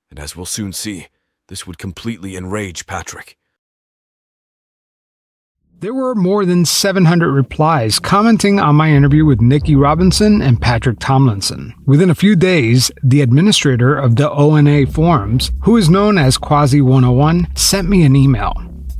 And as we'll soon see, this would completely enrage Patrick. There were more than 700 replies commenting on my interview with Nikki Robinson and Patrick Tomlinson. Within a few days, the administrator of the O&A forums, who is known as Quasi101, sent me an email.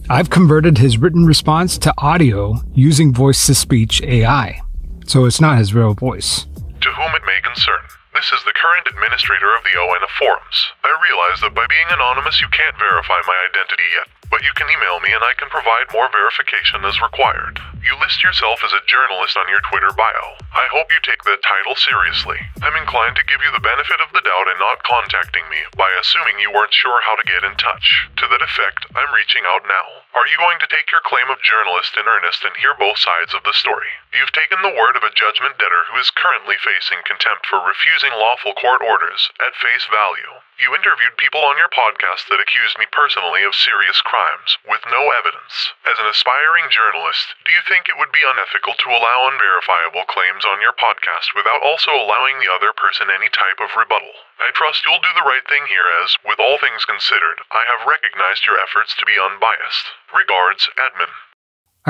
I've converted his written response to audio using voice-to-speech AI, so it's not his real voice. To whom it may concern, this is the current administrator of the O&A forums. I realize that by being anonymous you can't verify my identity yet, but you can email me and I can provide more verification as required. You list yourself as a journalist on your Twitter bio. I hope you take that title seriously. I'm inclined to give you the benefit of the doubt in not contacting me by assuming you weren't sure how to get in touch. To that effect, I'm reaching out now. Are you going to take your claim of journalist in earnest and hear both sides of the story? You've taken the word of a judgment debtor who is currently facing contempt for refusing lawful court orders at face value. You interviewed people on your podcast that accused me personally of serious crimes, with no evidence. As an aspiring journalist, do you think it would be unethical to allow unverifiable claims on your podcast without also allowing the other person any type of rebuttal? I trust you'll do the right thing here as, with all things considered, I have recognized your efforts to be unbiased. Regards, Admin.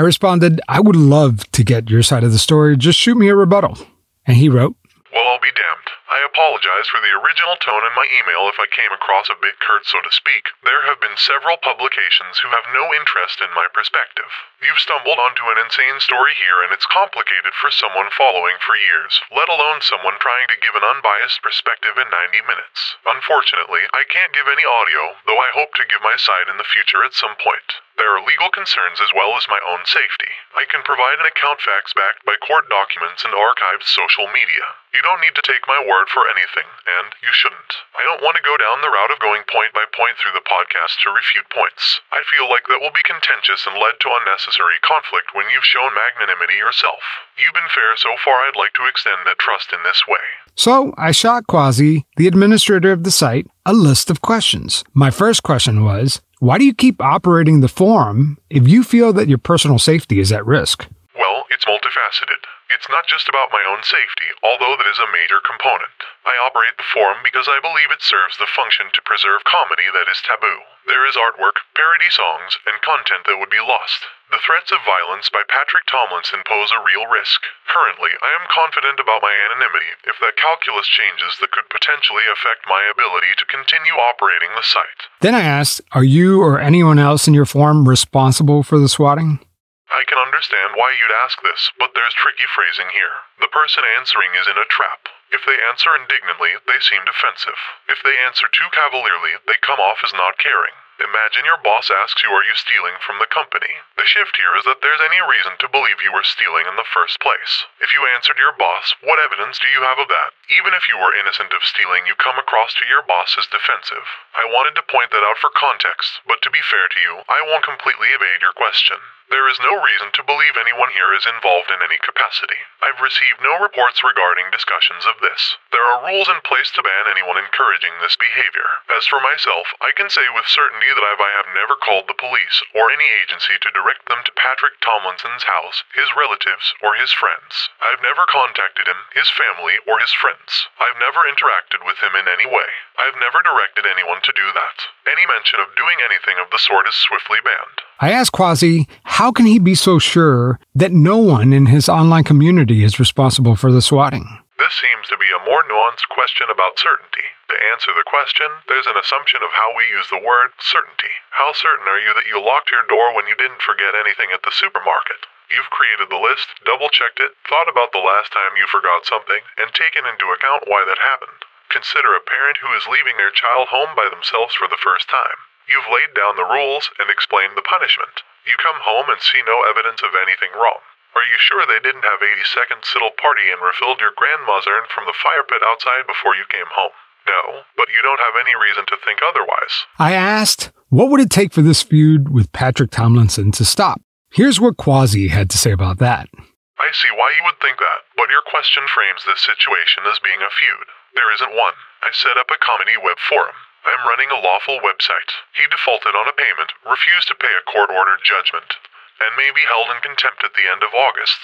I responded, I would love to get your side of the story. Just shoot me a rebuttal. And he wrote, Well, I'll be damned. I apologize for the original tone in my email if I came across a bit curt, so to speak. There have been several publications who have no interest in my perspective. You've stumbled onto an insane story here, and it's complicated for someone following for years, let alone someone trying to give an unbiased perspective in 90 minutes. Unfortunately, I can't give any audio, though I hope to give my side in the future at some point. There are legal concerns as well as my own safety. I can provide an account fax backed by court documents and archived social media. You don't need to take my word for anything, and you shouldn't. I don't want to go down the route of going point by point through the podcast to refute points. I feel like that will be contentious and lead to unnecessary conflict when you've shown magnanimity yourself. You've been fair so far. I'd like to extend that trust in this way. So I shot Quasi, the administrator of the site, a list of questions. My first question was, why do you keep operating the forum if you feel that your personal safety is at risk? Well, it's multifaceted. It's not just about my own safety, although that is a major component. I operate the forum because I believe it serves the function to preserve comedy that is taboo. There is artwork, parody songs, and content that would be lost. The threats of violence by Patrick Tomlinson pose a real risk. Currently, I am confident about my anonymity if that calculus changes that could potentially affect my ability to continue operating the site. Then I asked, are you or anyone else in your forum responsible for the swatting? I can understand why you'd ask this, but there's tricky phrasing here. The person answering is in a trap. If they answer indignantly, they seem defensive. If they answer too cavalierly, they come off as not caring. Imagine your boss asks you, are you stealing from the company? The shift here is that there's any reason to believe you were stealing in the first place. If you answered your boss, what evidence do you have of that? Even if you were innocent of stealing, you come across to your boss as defensive. I wanted to point that out for context, but to be fair to you, I won't completely evade your question. There is no reason to believe anyone here is involved in any capacity. I've received no reports regarding discussions of this. There are rules in place to ban anyone encouraging this behavior. As for myself, I can say with certainty that I have never called the police or any agency to direct them to Patrick Tomlinson's house, his relatives, or his friends. I've never contacted him, his family, or his friends. I've never interacted with him in any way. I've never directed anyone to do that. Any mention of doing anything of the sort is swiftly banned. I asked Quasi, how can he be so sure that no one in his online community is responsible for the swatting? This seems to be a more nuanced question about certainty. To answer the question, there's an assumption of how we use the word certainty. How certain are you that you locked your door when you didn't forget anything at the supermarket? You've created the list, double-checked it, thought about the last time you forgot something, and taken into account why that happened. Consider a parent who is leaving their child home by themselves for the first time. You've laid down the rules and explained the punishment. You come home and see no evidence of anything wrong. Are you sure they didn't have 80-second little party and refilled your grandmother from the fire pit outside before you came home? No, but you don't have any reason to think otherwise. I asked, what would it take for this feud with Patrick Tomlinson to stop? Here's what Quasi had to say about that. I see why you would think that, but your question frames this situation as being a feud. There isn't one. I set up a comedy web forum. I'm running a lawful website. He defaulted on a payment, refused to pay a court-ordered judgment, and may be held in contempt at the end of August.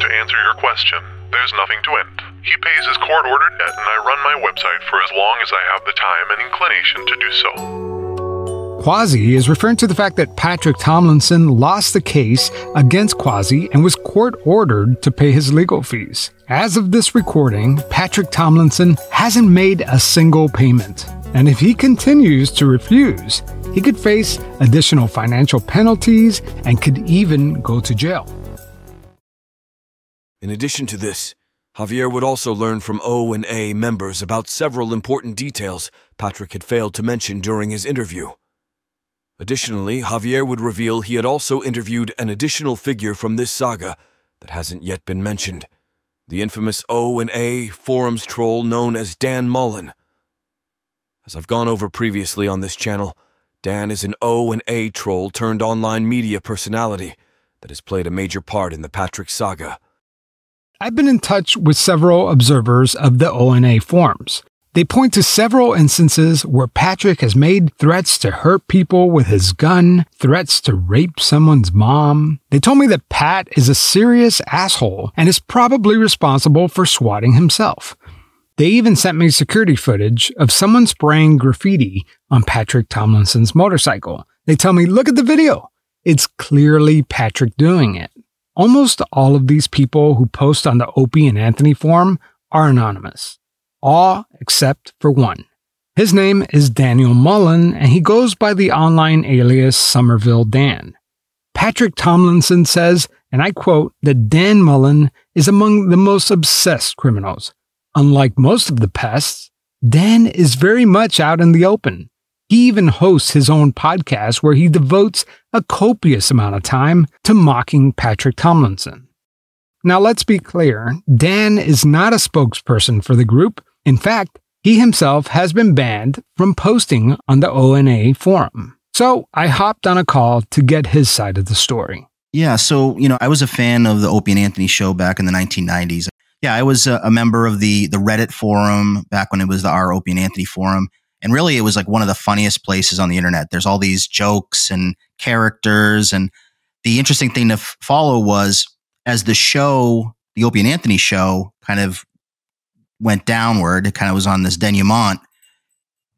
To answer your question, there's nothing to end. He pays his court-ordered debt, and I run my website for as long as I have the time and inclination to do so. Quasi is referring to the fact that Patrick Tomlinson lost the case against Quasi and was court-ordered to pay his legal fees. As of this recording, Patrick Tomlinson hasn't made a single payment. And if he continues to refuse, he could face additional financial penalties and could even go to jail. In addition to this, Javier would also learn from O and A members about several important details Patrick had failed to mention during his interview. Additionally, Javier would reveal he had also interviewed an additional figure from this saga that hasn't yet been mentioned, the infamous O&A forums troll known as Dan Mullen. As I've gone over previously on this channel, Dan is an O&A troll turned online media personality that has played a major part in the Patrick saga. I've been in touch with several observers of the O&A forums. They point to several instances where Patrick has made threats to hurt people with his gun, threats to rape someone's mom. They told me that Pat is a serious asshole and is probably responsible for swatting himself. They even sent me security footage of someone spraying graffiti on Patrick Tomlinson's motorcycle. They tell me, look at the video. It's clearly Patrick doing it. Almost all of these people who post on the Opie and Anthony forum are anonymous. All except for one. His name is Daniel Mullen, and he goes by the online alias Somerville Dan. Patrick Tomlinson says, and I quote, that Dan Mullen is among the most obsessed criminals. Unlike most of the pests, Dan is very much out in the open. He even hosts his own podcast where he devotes a copious amount of time to mocking Patrick Tomlinson. Now let's be clear, Dan is not a spokesperson for the group. In fact, he himself has been banned from posting on the O&A forum. So I hopped on a call to get his side of the story. Yeah, so, I was a fan of the Opie and Anthony show back in the 1990s. Yeah, I was a member of the Reddit forum back when it was the R Opie and Anthony forum. And really, it was like one of the funniest places on the internet. There's all these jokes and characters. And the interesting thing to follow was as the show, the Opie and Anthony show, kind of went downward, it kind of was on this denouement,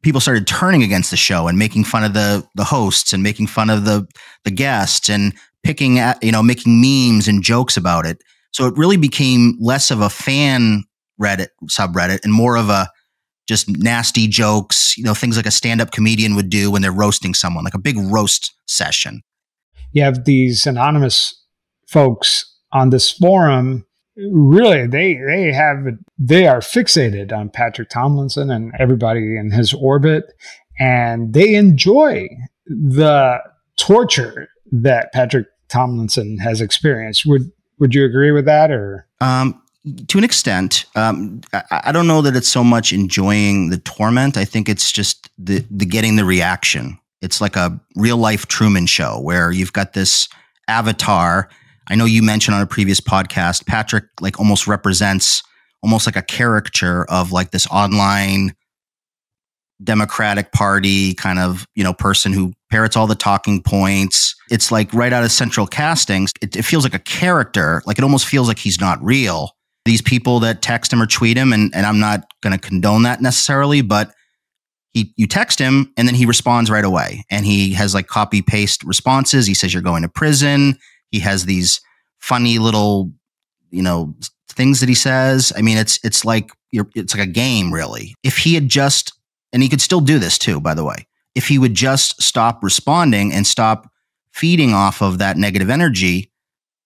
people started turning against the show and making fun of the hosts and making fun of the guests and picking at, making memes and jokes about it. So it really became less of a fan Reddit subreddit and more of a just nasty jokes, things like a stand-up comedian would do when they're roasting someone, like a big roast session. You have these anonymous folks on this forum. Really, they are fixated on Patrick Tomlinson and everybody in his orbit, and they enjoy the torture that Patrick Tomlinson has experienced. Would you agree with that, or? To an extent, I don't know that it's so much enjoying the torment. I think it's just the getting the reaction. It's like a real life Truman Show where you've got this avatar. I know you mentioned on a previous podcast, Patrick like almost represents almost like a caricature of like this online Democratic Party kind of, person who parrots all the talking points. It's like right out of Central Castings. It feels like a character. Like it almost feels like he's not real. These people that text him or tweet him, and I'm not going to condone that necessarily, but you text him and then he responds right away. And he has like copy paste responses. He says you're going to prison. He has these funny little, things that he says. I mean, it's like a game, really. If he had just, and he could still do this too, by the way, if he would just stop responding and stop feeding off of that negative energy,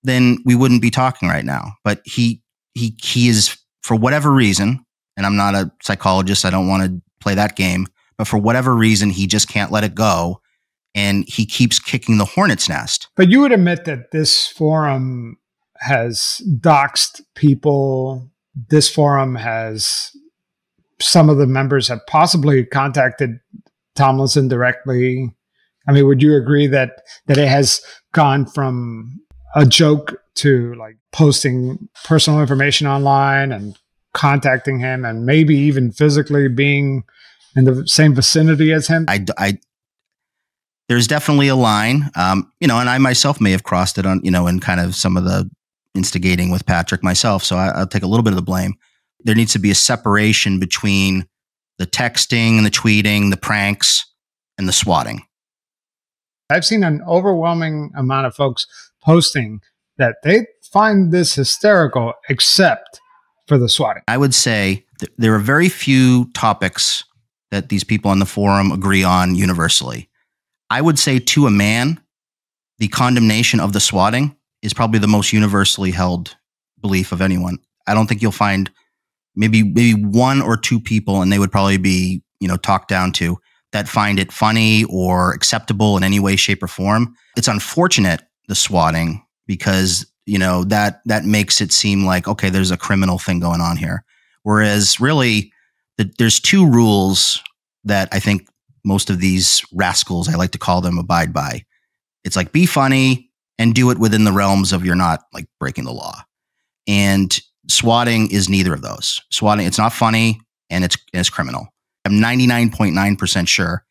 then we wouldn't be talking right now. But he is, for whatever reason, and I'm not a psychologist, I don't want to play that game, but for whatever reason, he just can't let it go. And he keeps kicking the hornet's nest. But you would admit that this forum has doxed people. This forum has, some of the members have possibly contacted Tomlinson directly. I mean, would you agree that it has gone from a joke to like posting personal information online and contacting him and maybe even physically being in the same vicinity as him? There's definitely a line, and I myself may have crossed it on, in kind of some of the instigating with Patrick myself. So I'll take a little bit of the blame. There needs to be a separation between the texting and the tweeting, the pranks and the swatting. I've seen an overwhelming amount of folks posting that they find this hysterical, except for the swatting. I would say there are very few topics that these people on the forum agree on universally. I would say to a man, the condemnation of the swatting is probably the most universally held belief of anyone. I don't think you'll find maybe one or two people, and they would probably be, talked down to, that find it funny or acceptable in any way, shape, or form. It's unfortunate, the swatting, because, that makes it seem like, okay, there's a criminal thing going on here. Whereas really, there's two rules that I think most of these rascals, I like to call them, abide by. It's like, be funny and do it within the realms of you're not like breaking the law. And swatting is neither of those. Swatting, it's not funny and it's criminal. I'm 99.9% sure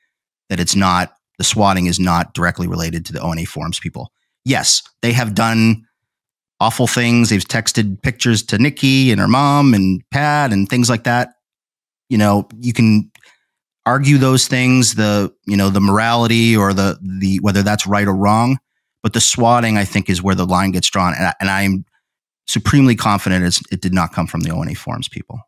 that the swatting is not directly related to the ONA forums people. Yes, they have done awful things. They've texted pictures to Nikki and her mom and Pat and things like that. You can argue those things, the morality or the whether that's right or wrong. But the swatting, I think, is where the line gets drawn. And I'm supremely confident it did not come from the ONA forums people.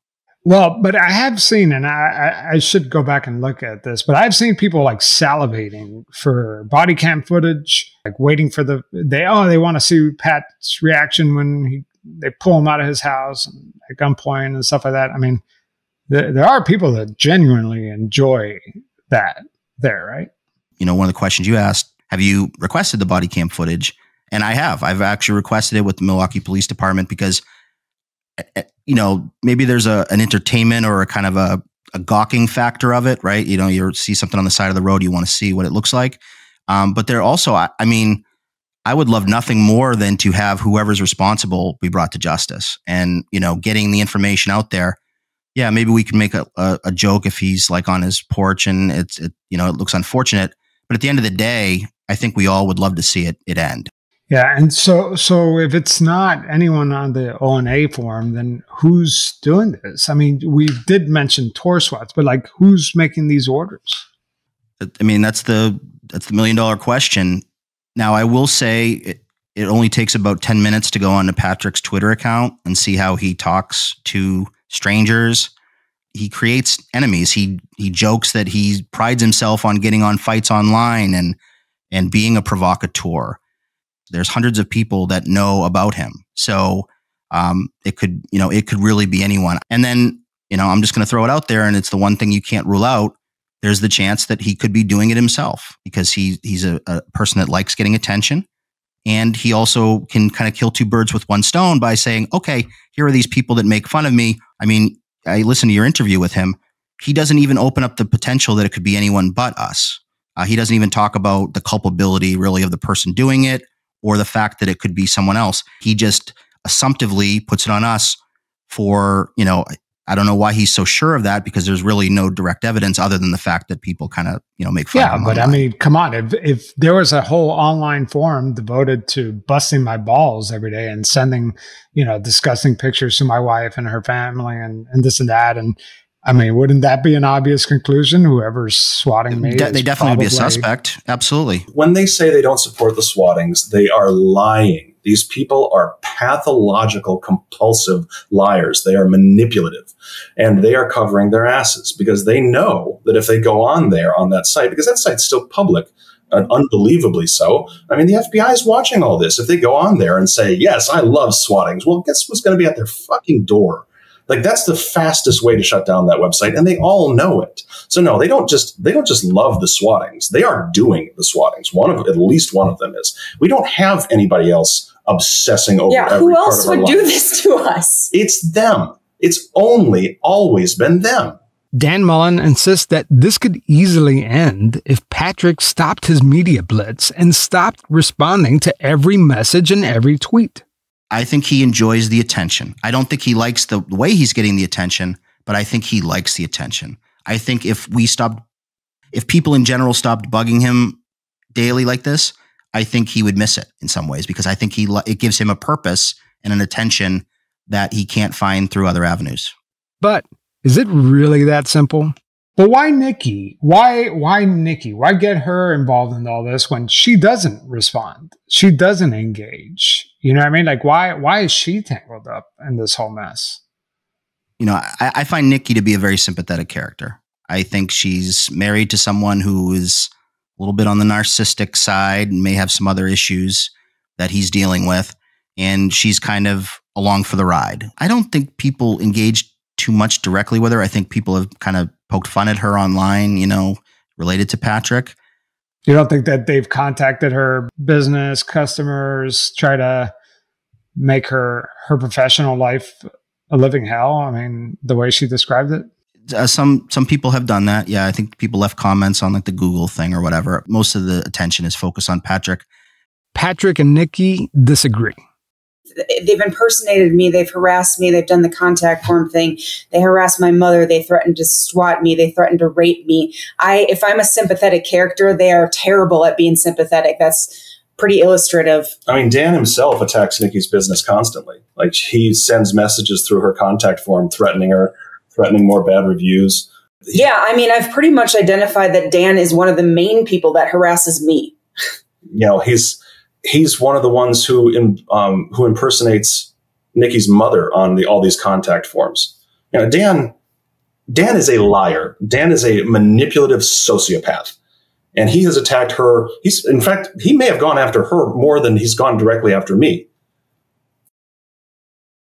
Well, but I have seen, and I should go back and look at this, but I've seen people like salivating for body cam footage, like waiting for they want to see Pat's reaction when they pull him out of his house and at gunpoint and stuff like that. I mean, there are people that genuinely enjoy that there, right? One of the questions you asked, have you requested the body cam footage? And I have. I've actually requested it with the Milwaukee Police Department because, maybe there's an entertainment or a kind of a gawking factor of it, right? You see something on the side of the road, you want to see what it looks like. But there also, I would love nothing more than to have whoever's responsible be brought to justice. And, getting the information out there. Yeah, maybe we can make a joke if he's like on his porch and it looks unfortunate. But at the end of the day, I think we all would love to see it end. Yeah, and so if it's not anyone on the ONA forum, then who's doing this? I mean, we did mention Tor swats, but like, who's making these orders? I mean, that's the $1 million question. Now, I will say it only takes about 10 minutes to go on to Patrick's Twitter account and see how he talks to strangers. He creates enemies. He jokes that he prides himself on getting on fights online and being a provocateur. There's hundreds of people that know about him. So it could really be anyone. And then, I'm just going to throw it out there, and it's the one thing you can't rule out. There's the chance that he could be doing it himself because he's a person that likes getting attention. And he also can kind of kill two birds with one stone by saying, okay, here are these people that make fun of me. I mean, I listened to your interview with him. He doesn't even open up the potential that it could be anyone but us. He doesn't even talk about the culpability really of the person doing it or the fact that it could be someone else. He just assumptively puts it on us for, I don't know why he's so sure of that because there's really no direct evidence other than the fact that people kind of, make fun of him. Yeah, but online. I mean, come on. If there was a whole online forum devoted to busting my balls every day and sending, disgusting pictures to my wife and her family and this and that, and I mean, wouldn't that be an obvious conclusion? Whoever's swatting me, they definitely would be a suspect. Absolutely. When they say they don't support the swattings, they are lying. These people are pathological, compulsive liars. They are manipulative, and they are covering their asses because they know that if they go on there on that site, because that site's still public, unbelievably so. I mean, the FBI is watching all this. If they go on there and say, yes, I love swattings, well, guess what's going to be at their fucking door? Like, that's the fastest way to shut down that website, and they all know it. So no, they don't just love the swattings. They are doing the swattings. At least one of them is. We don't have anybody else obsessing over every who part else of our would do life. this to us? It's them. It's always been them. Dan Mullen insists that this could easily end if Patrick stopped his media blitz and stopped responding to every message and every tweet. I think he enjoys the attention. I don't think he likes the way he's getting the attention, but I think he likes the attention. I think if people in general stopped bugging him daily like this, I think he would miss it in some ways because I think it gives him a purpose and an attention that he can't find through other avenues. But is it really that simple? But why Nikki? Why Nikki? Why get her involved in all this when she doesn't respond? She doesn't engage. You know what I mean? Like, why is she tangled up in this whole mess? I find Nikki to be a very sympathetic character. I think she's married to someone who is a little bit on the narcissistic side and may have some other issues that he's dealing with. And she's kind of along for the ride. I don't think people engage too much directly with her. I think people have kind of poked fun at her online, related to Patrick. You don't think that they've contacted her business, customers, try to make her professional life a living hell? I mean, the way she described it. Some people have done that. Yeah, I think people left comments on like the Google thing or whatever. Most of the attention is focused on Patrick. Patrick and Nikki disagree. They've impersonated me. They've harassed me. They've done the contact form thing. They harassed my mother. They threatened to swat me. They threatened to rape me. If I'm a sympathetic character, they are terrible at being sympathetic. That's pretty illustrative. I mean, Dan himself attacks Nikki's business constantly. Like, he sends messages through her contact form, threatening her, threatening more bad reviews. Yeah, I mean, I've pretty much identified that Dan is one of the main people that harasses me. You know, he's one of the ones who impersonates Nikki's mother on all these contact forms. You know, Dan is a liar. Dan is a manipulative sociopath. And he has attacked her. In fact, he may have gone after her more than he's gone directly after me.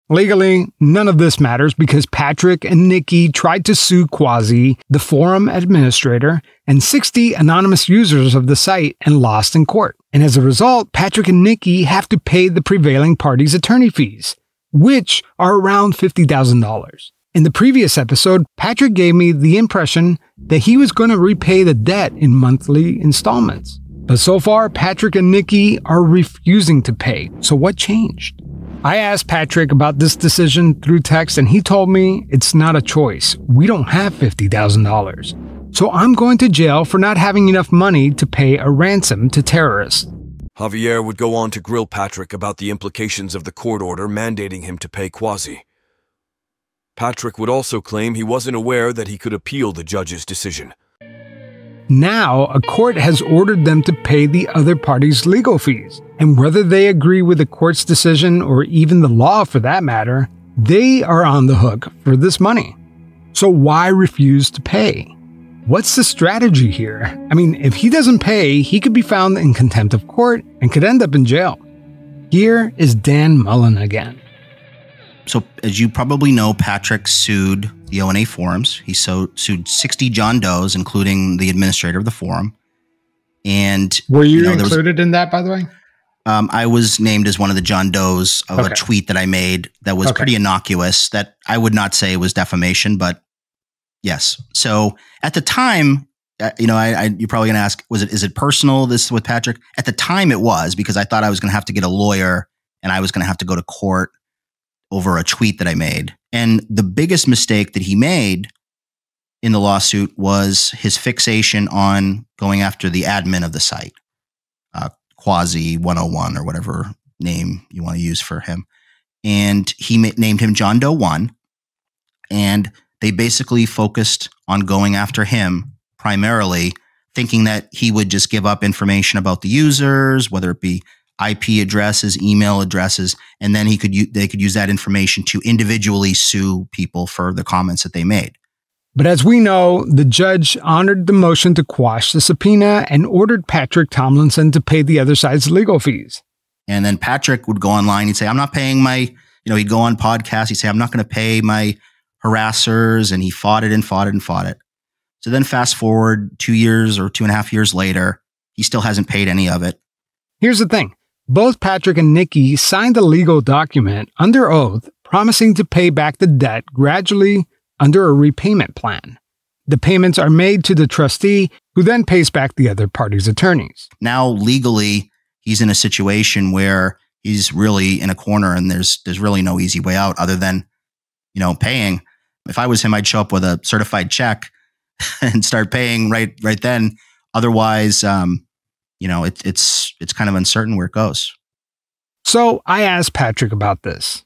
Legally, none of this matters because Patrick and Nikki tried to sue Quasi, the forum administrator, and 60 anonymous users of the site and lost in court. And as a result, Patrick and Nikki have to pay the prevailing party's attorney fees, which are around $50,000. In the previous episode, Patrick gave me the impression that he was going to repay the debt in monthly installments. But so far, Patrick and Nikki are refusing to pay. So what changed? I asked Patrick about this decision through text, and he told me it's not a choice. We don't have $50,000. So I'm going to jail for not having enough money to pay a ransom to terrorists. Javier would go on to grill Patrick about the implications of the court order mandating him to pay Quasi. Patrick would also claim he wasn't aware that he could appeal the judge's decision. Now, a court has ordered them to pay the other party's legal fees. And whether they agree with the court's decision or even the law for that matter, they are on the hook for this money. So why refuse to pay? What's the strategy here? I mean, if he doesn't pay, he could be found in contempt of court and could end up in jail. Here is Dan Mullen again. So, as you probably know, Patrick sued the O&A forums. He sued 60 John Does, including the administrator of the forum. And were you included in that, by the way? I was named as one of the John Does of a tweet that I made that was pretty innocuous, that I would not say was defamation, but yes. So at the time, you're probably going to ask, is it personal, this with Patrick? At the time it was, because I thought I was going to have to get a lawyer and I was going to have to go to court over a tweet that I made. And the biggest mistake that he made in the lawsuit was his fixation on going after the admin of the site, Quasi 101 or whatever name you want to use for him. And he named him John Doe 1. And they basically focused on going after him primarily, thinking that he would just give up information about the users, whether it be IP addresses, email addresses, and then they could use that information to individually sue people for the comments that they made. But as we know, the judge honored the motion to quash the subpoena and ordered Patrick Tomlinson to pay the other side's legal fees. And then Patrick would go online, he'd say, I'm not paying my, he'd go on podcasts, he'd say, I'm not going to pay my harassers, and he fought it and fought it and fought it. So then fast forward 2 years or 2.5 years later, he still hasn't paid any of it. Here's the thing. Both Patrick and Nikki signed a legal document under oath promising to pay back the debt gradually under a repayment plan. The payments are made to the trustee, who then pays back the other party's attorneys. Now, legally, he's in a situation where he's really in a corner, and there's really no easy way out other than, paying. If I was him, I'd show up with a certified check and start paying right then. Otherwise, it's kind of uncertain where it goes. So I asked Patrick about this.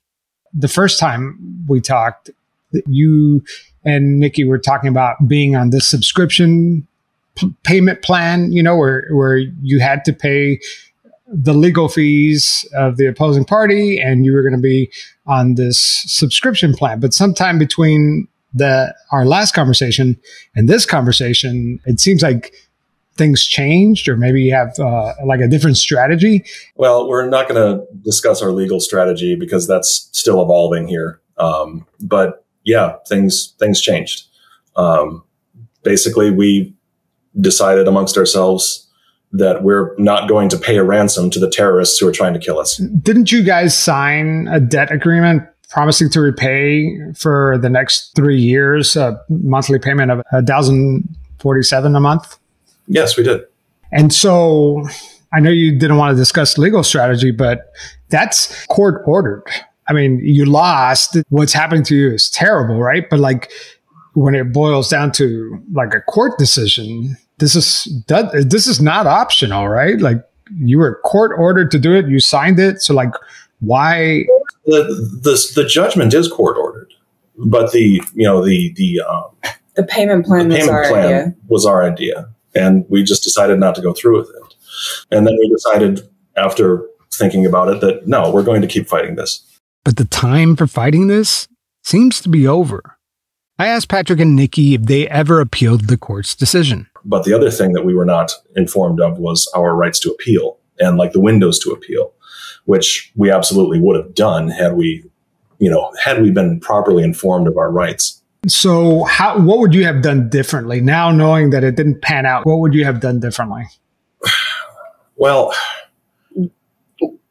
The first time we talked, you and Nikki were talking about being on this subscription payment plan, where you had to pay the legal fees of the opposing party and you were going to be on this subscription plan. But sometime between our last conversation and this conversation, it seems like things changed, or maybe you have a different strategy. Well, we're not going to discuss our legal strategy because that's still evolving here. But yeah, things changed. Basically, we decided amongst ourselves that we're not going to pay a ransom to the terrorists who are trying to kill us. Didn't you guys sign a debt agreement promising to repay for the next 3 years a monthly payment of $1,047 a month? Yes, we did. And so I know you didn't want to discuss legal strategy, but that's court ordered. I mean, you lost. What's happening to you is terrible, right? But like when it boils down to like a court decision, this is not optional, right? Like you were court ordered to do it. You signed it. So like why? The judgment is court ordered, but the payment plan was our idea, and we just decided not to go through with it. And then we decided after thinking about it that no, we're going to keep fighting this. But the time for fighting this seems to be over. I asked Patrick and Nikki if they ever appealed the court's decision. But the other thing that we were not informed of was our rights to appeal and like the windows to appeal, which we absolutely would have done had we been properly informed of our rights. So what would you have done differently now knowing that it didn't pan out? What would you have done differently? Well,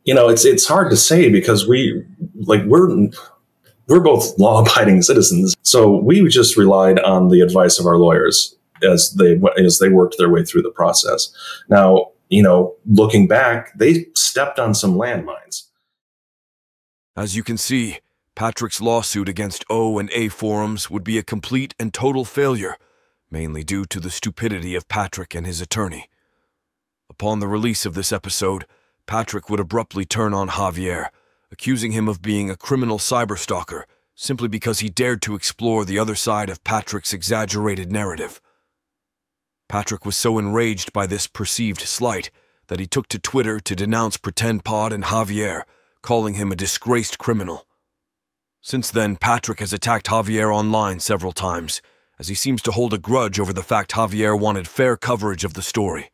it's hard to say because we're both law-abiding citizens. So we just relied on the advice of our lawyers as they worked their way through the process. Now, looking back, they stepped on some landmines. As you can see, Patrick's lawsuit against O and A forums would be a complete and total failure, mainly due to the stupidity of Patrick and his attorney. Upon the release of this episode, Patrick would abruptly turn on Javier, accusing him of being a criminal cyberstalker simply because he dared to explore the other side of Patrick's exaggerated narrative. Patrick was so enraged by this perceived slight that he took to Twitter to denounce Pretend Pod and Javier, calling him a disgraced criminal. Since then, Patrick has attacked Javier online several times, as he seems to hold a grudge over the fact Javier wanted fair coverage of the story.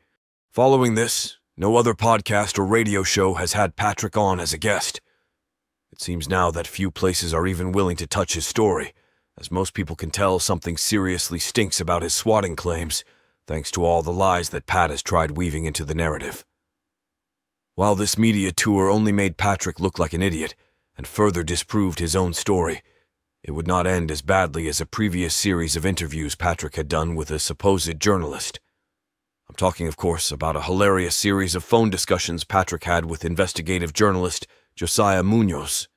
Following this, no other podcast or radio show has had Patrick on as a guest. It seems now that few places are even willing to touch his story, as most people can tell something seriously stinks about his swatting claims, thanks to all the lies that Pat has tried weaving into the narrative. While this media tour only made Patrick look like an idiot, and further disproved his own story, it would not end as badly as a previous series of interviews Patrick had done with a supposed journalist. I'm talking, of course, about a hilarious series of phone discussions Patrick had with investigative journalist Josiah Munoz.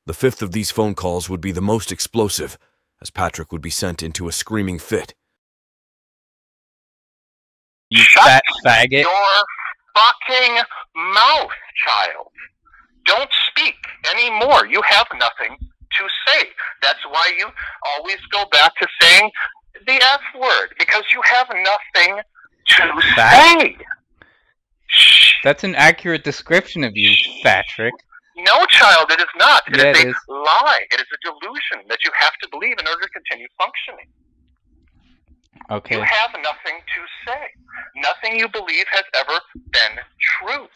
The fifth of these phone calls would be the most explosive, as Patrick would be sent into a screaming fit. You fat faggot. Your fucking mouth, child. Don't speak anymore. You have nothing to say. That's why you always go back to saying the F word, because you have nothing to say. That's an accurate description of you, Patrick. No, child, it is not. It Yeah, is it a is. lie. It is a delusion that you have to believe in order to continue functioning. Okay. You have nothing to say. Nothing you believe has ever been true.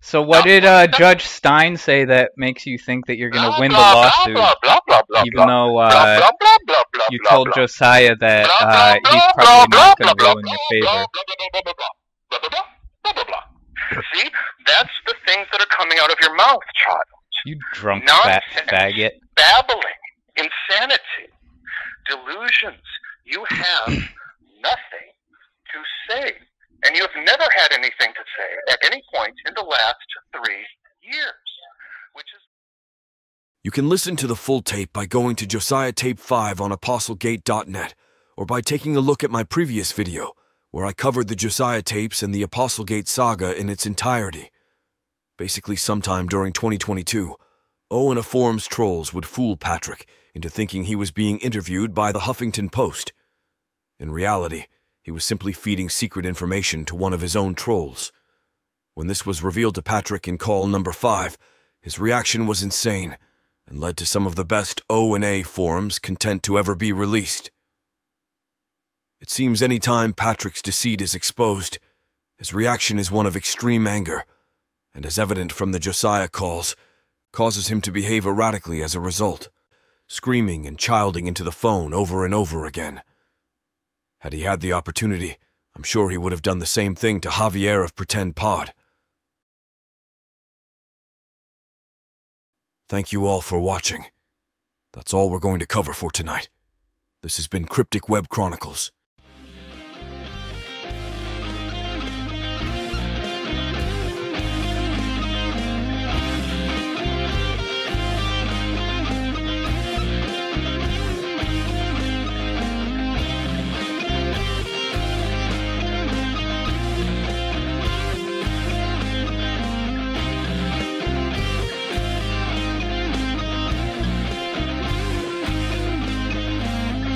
So what did Judge Stein say that makes you think that you're going to win the lawsuit, even though you told Josiah that he's probably not going to rule in your favor? See, that's the things that are coming out of your mouth, child. You drunk fat faggot. Babbling, insanity, delusions. You have nothing to say. And you have never had anything to say at any point in the last 3 years, which is... You can listen to the full tape by going to Josiah Tape 5 on ApostleGate.net, or by taking a look at my previous video, where I covered the Josiah tapes and the Apostlegate saga in its entirety. Basically, sometime during 2022, O and a forum's trolls would fool Patrick into thinking he was being interviewed by the Huffington Post. In reality, he was simply feeding secret information to one of his own trolls. When this was revealed to Patrick in call number 5, his reaction was insane and led to some of the best O and A forums content to ever be released. It seems any time Patrick's deceit is exposed, his reaction is one of extreme anger, and as evident from the Josiah calls, causes him to behave erratically as a result, screaming and childing into the phone over and over again. Had he had the opportunity, I'm sure he would have done the same thing to Javier of Pretend Pod. Thank you all for watching. That's all we're going to cover for tonight. This has been Cryptic Web Chronicles.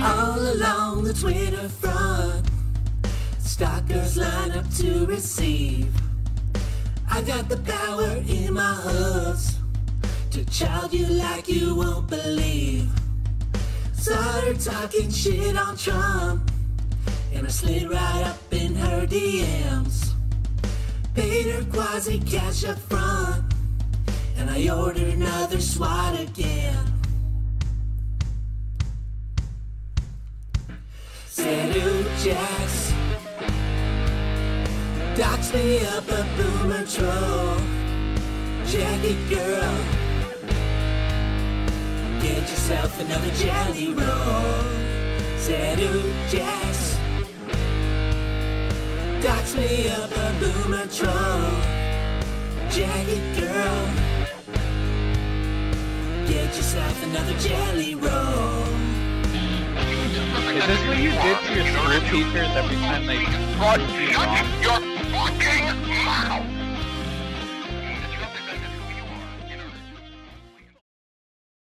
All along the Twitter front, stalkers line up to receive. I got the power in my hooves to child you like you won't believe. Saw her talking shit on Trump, and I slid right up in her DMs. Paid her quasi cash up front, and I ordered another SWAT again. Said, ooh, Jax, dox me up a boomer troll. Jacket girl, get yourself another jelly roll. Said, ooh, Jax, dox me up a boomer troll. Jacket girl, get yourself another jelly roll. Is this what you did to your school teachers every time they prove you wrong? Shut your fucking mouth!